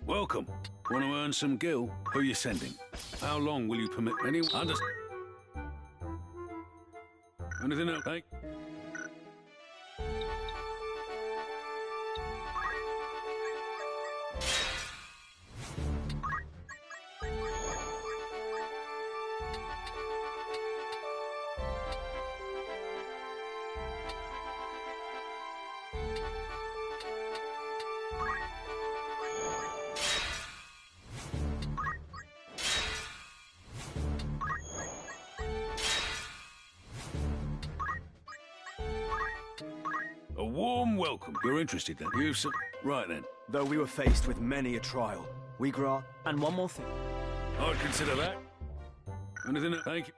Welcome. Want to earn some gil? Who you sending? How long will you permit anyone? Understand? Anything else? Thank A warm welcome. You're interested then? You've some... Right then. Though we were faced with many a trial, we grant... And one more thing. I'd consider that. Anything else? Thank you.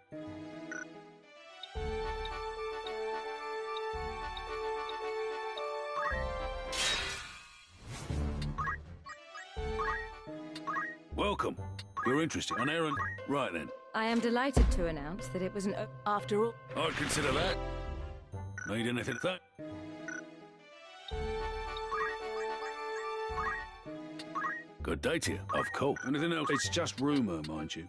Welcome. You're interested? An errand? Right then. I am delighted to announce that it was an... After all... I'd consider that. Need anything? That. Good day to you. Of course. Anything else? It's just rumour, mind you.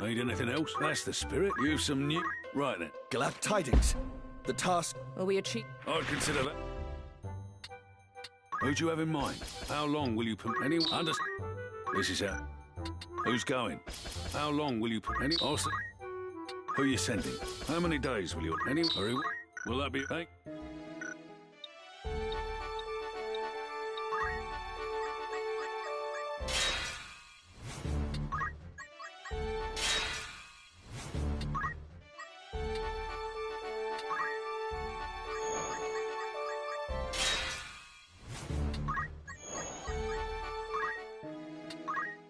Need anything else? That's the spirit. You've some new... Right then. Glad tidings. The task... Will we achieve... I'd consider that. Who do you have in mind? How long will you... Anyone? Understand? This is how... Who's going? How long will you... I'll say... Who you sending? How many days will you... Hurry. Will that be... Thank...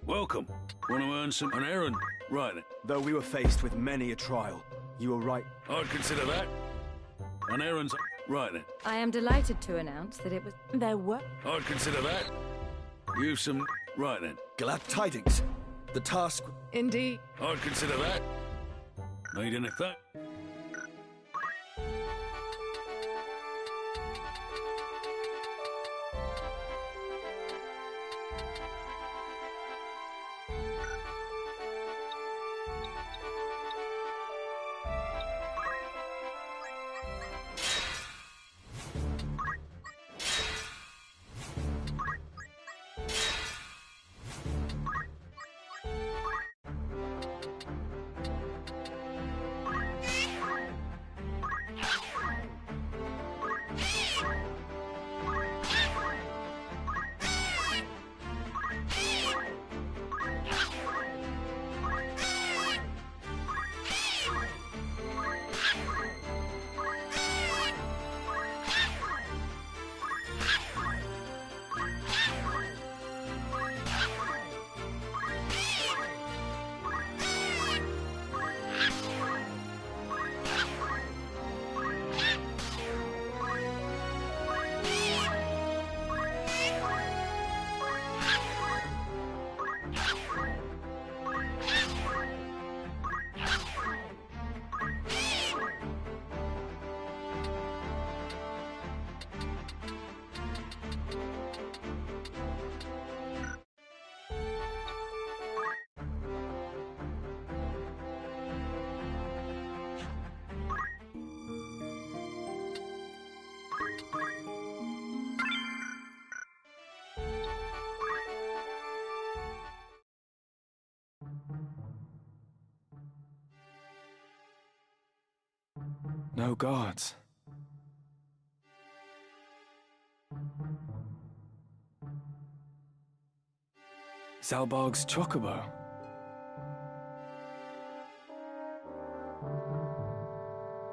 Welcome. Want to earn some... An errand? Right then. Though we were faced with many a trial, you were right. I'd consider that. An errand's... Right then. I am delighted to announce that it was... There were... I'd consider that. You've some... Right then. Glad tidings. The task... Indeed. I'd consider that. Need anything? No guards. Zalbarg's chocobo.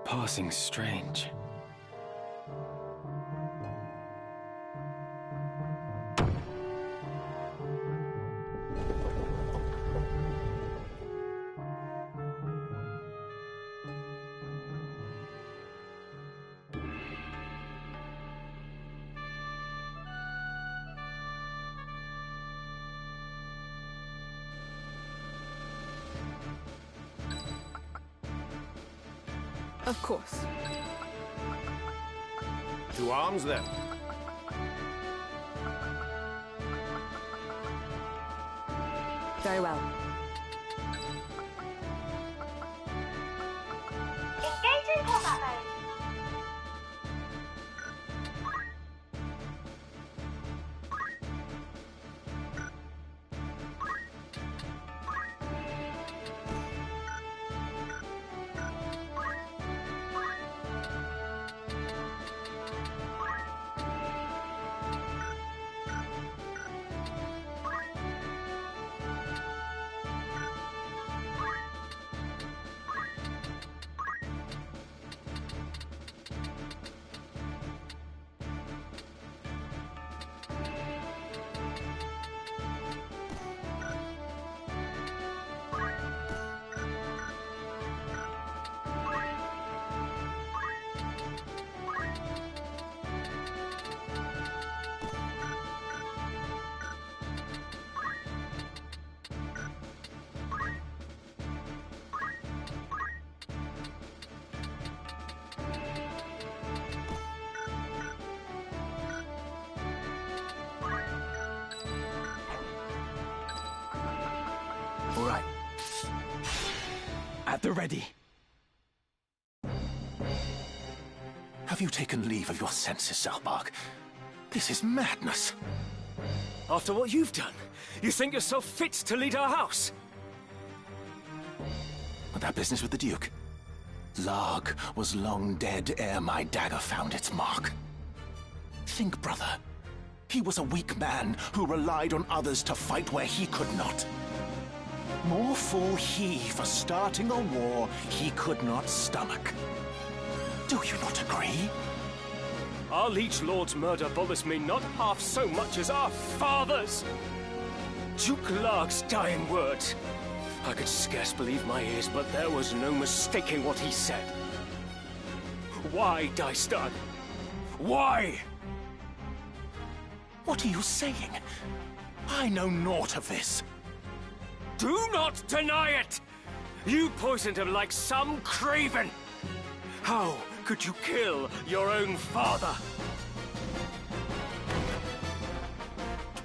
Passing strange. Of course. To arms, then. Very well. Engaging combat mode. All right. At the ready. Have you taken leave of your senses, Zalbarg? This is madness. After what you've done, you think yourself fit to lead our house? But that business with the Duke? Larg was long dead ere my dagger found its mark. Think, brother. He was a weak man who relied on others to fight where he could not. More fool he for starting a war he could not stomach. Do you not agree? Our liege lord's murder bothers me not half so much as our father's. Duke Larg's dying words. I could scarce believe my ears, but there was no mistaking what he said. Why, Dystad? Why? What are you saying? I know naught of this. Do not deny it! You poisoned him like some craven! How could you kill your own father?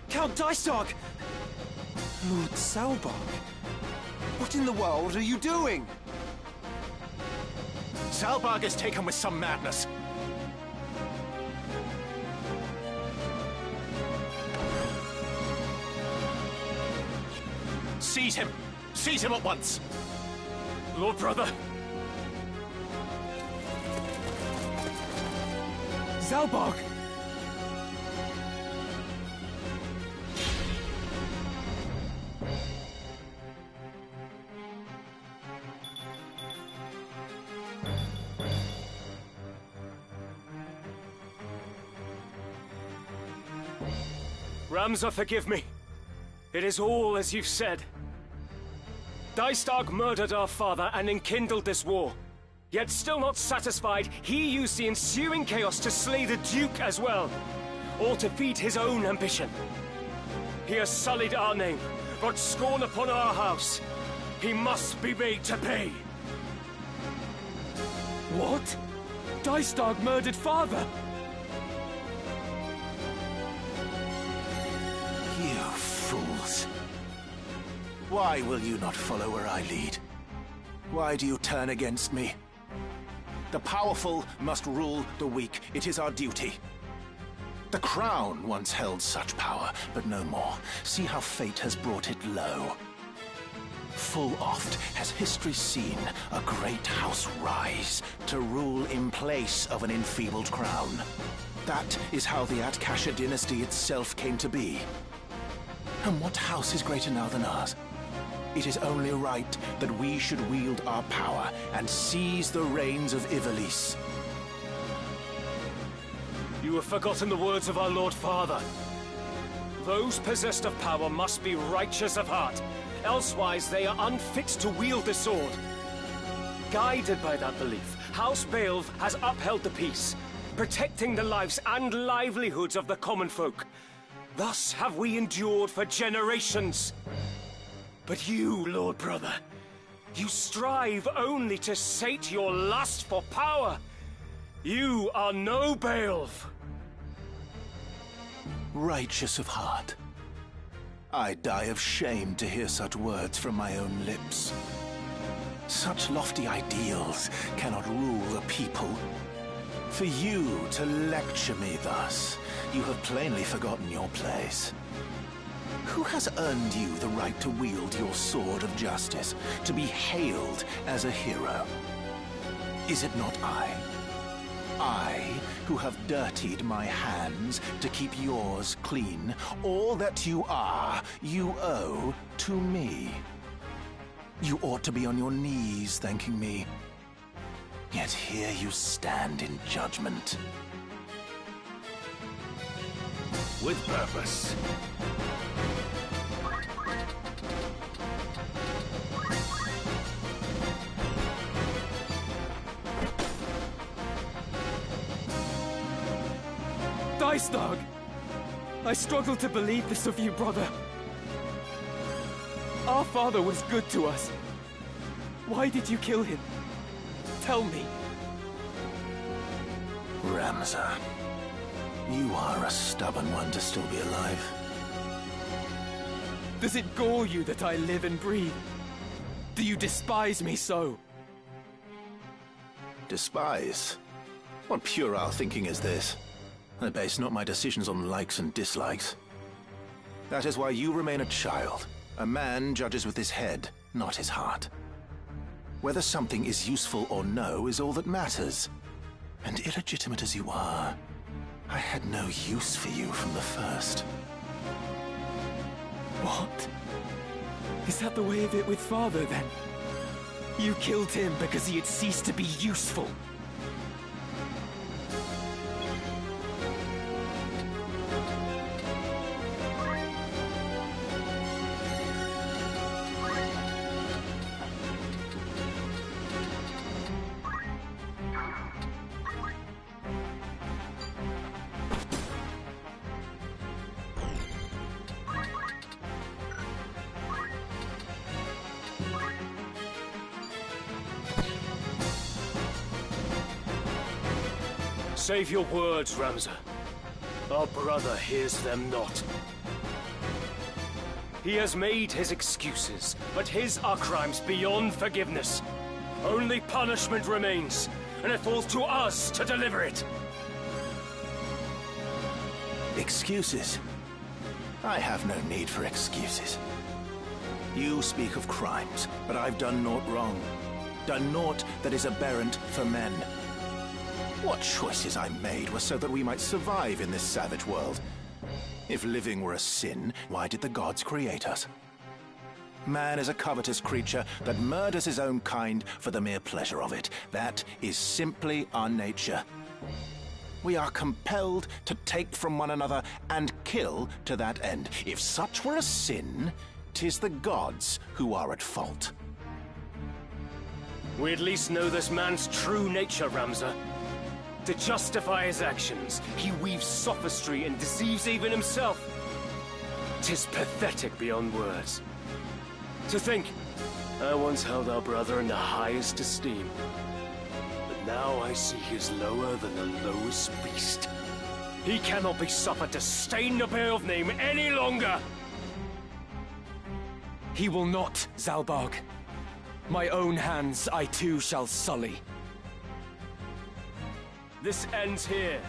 Count Dystad! Lord Zalbarg, what in the world are you doing? Zalbarg is taken with some madness. Seize him! Seize him at once! Lord brother! Zalbarg! Ramza, forgive me. It is all as you've said. Dystad murdered our father and enkindled this war. Yet still not satisfied, he used the ensuing chaos to slay the Duke as well. All to feed his own ambition. He has sullied our name, brought scorn upon our house. He must be made to pay. What? Dystad murdered father? You fools. Why will you not follow where I lead? Why do you turn against me? The powerful must rule the weak. It is our duty. The crown once held such power, but no more. See how fate has brought it low. Full oft has history seen a great house rise to rule in place of an enfeebled crown. That is how the Atkasha dynasty itself came to be. And what house is greater now than ours? It is only right that we should wield our power and seize the reins of Ivalice. You have forgotten the words of our Lord Father. Those possessed of power must be righteous of heart, elsewise they are unfit to wield the sword. Guided by that belief, House Baelv has upheld the peace, protecting the lives and livelihoods of the common folk. Thus have we endured for generations. But you, Lord Brother, you strive only to sate your lust for power. You are no Baelv. Righteous of heart. I die of shame to hear such words from my own lips. Such lofty ideals cannot rule a people. For you to lecture me thus, you have plainly forgotten your place. Who has earned you the right to wield your sword of justice, to be hailed as a hero? Is it not I? I, who have dirtied my hands to keep yours clean. All that you are, you owe to me. You ought to be on your knees thanking me. Yet here you stand in judgment. With purpose. Dystog! I struggle to believe this of you, brother. Our father was good to us. Why did you kill him? Tell me. Ramza, you are a stubborn one to still be alive. Does it gore you that I live and breathe? Do you despise me so? Despise? What puerile thinking is this? I base not my decisions on likes and dislikes. That is why you remain a child. A man judges with his head, not his heart. Whether something is useful or no is all that matters. And illegitimate as you are, I had no use for you from the first. What? Is that the way of it with Father, then? You killed him because he had ceased to be useful. Save your words, Ramza. Our brother hears them not. He has made his excuses, but his are crimes beyond forgiveness. Only punishment remains, and it falls to us to deliver it. Excuses? I have no need for excuses. You speak of crimes, but I've done naught wrong. Done naught that is aberrant for men. What choices I made were so that we might survive in this savage world. If living were a sin, why did the gods create us? Man is a covetous creature that murders his own kind for the mere pleasure of it. That is simply our nature. We are compelled to take from one another and kill to that end. If such were a sin, 'tis the gods who are at fault. We at least know this man's true nature, Ramza. To justify his actions, he weaves sophistry and deceives even himself. 'Tis pathetic beyond words. To think, I once held our brother in the highest esteem. But now I see he is lower than the lowest beast. He cannot be suffered to stain the Baelv name any longer! He will not, Zalbarg. My own hands I too shall sully. This ends here.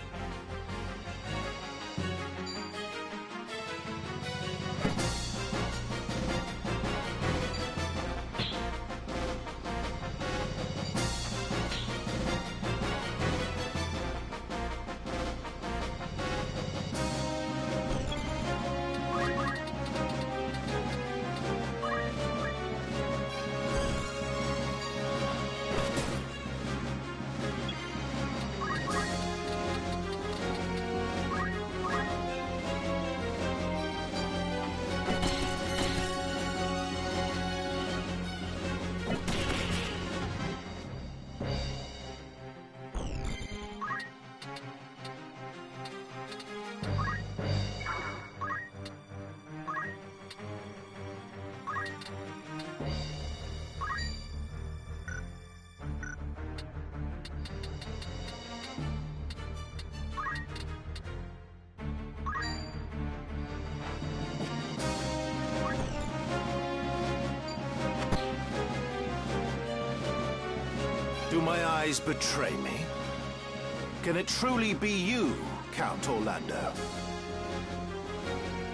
Do my eyes betray me? Can it truly be you, Count Orlando?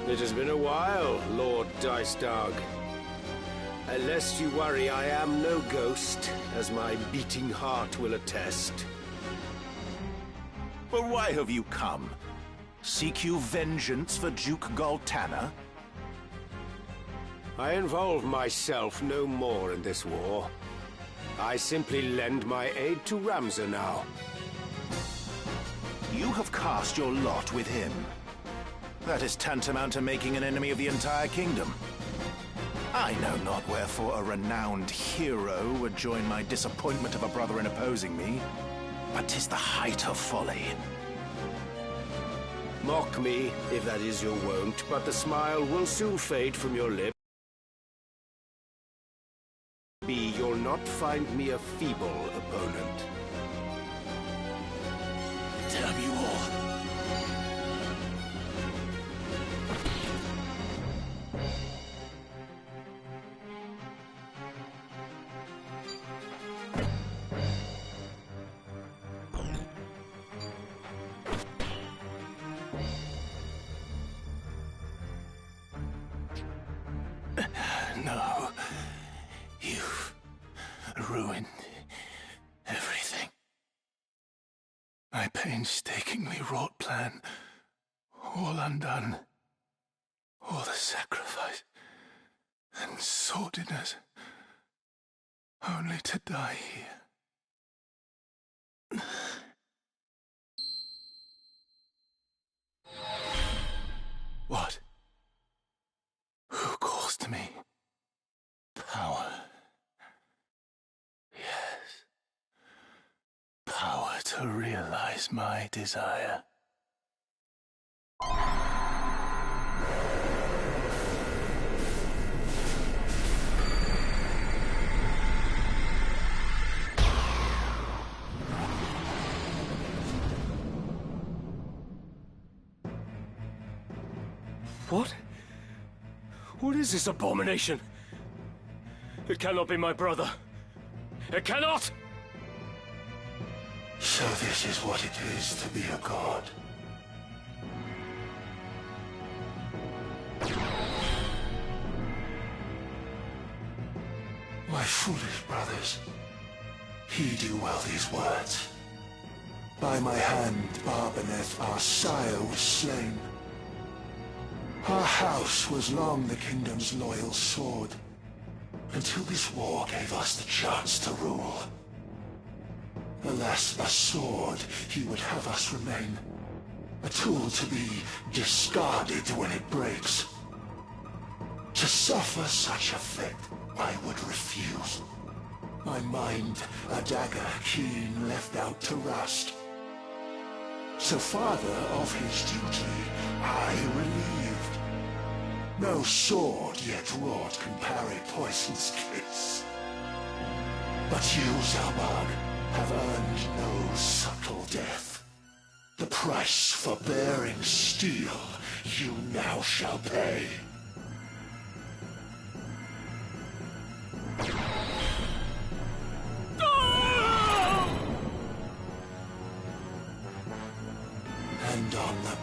It has been a while, Lord Dice-Dog. Lest you worry, I am no ghost, as my beating heart will attest. But why have you come? Seek you vengeance for Duke Galtana? I involve myself no more in this war. I simply lend my aid to Ramza now. You have cast your lot with him. That is tantamount to making an enemy of the entire kingdom. I know not wherefore a renowned hero would join my disappointment of a brother in opposing me, but 'tis the height of folly. Mock me, if that is your wont, but the smile will soon fade from your lips. You'll not find me a feeble opponent. Damn you all. No. You've ruined everything. My painstakingly wrought plan, all undone. All the sacrifice and sordidness, only to die here. What? Who calls to me? Power. Yes. Power to realize my desire. What? What is this abomination? It cannot be my brother. It cannot! So this is what it is to be a god. My foolish brothers, heed you well these words. By my hand, Barbaneth, our sire, was slain. Our house was long the kingdom's loyal sword, until this war gave us the chance to rule. Alas, a sword he would have us remain, a tool to be discarded when it breaks. To suffer such a fate, I would refuse. My mind, a dagger keen left out to rust. So father of his duty, I relieved. No sword yet wrought can parry poison's kiss. But you, Zalbag, have earned no subtle death. The price for bearing steel you now shall pay. And on the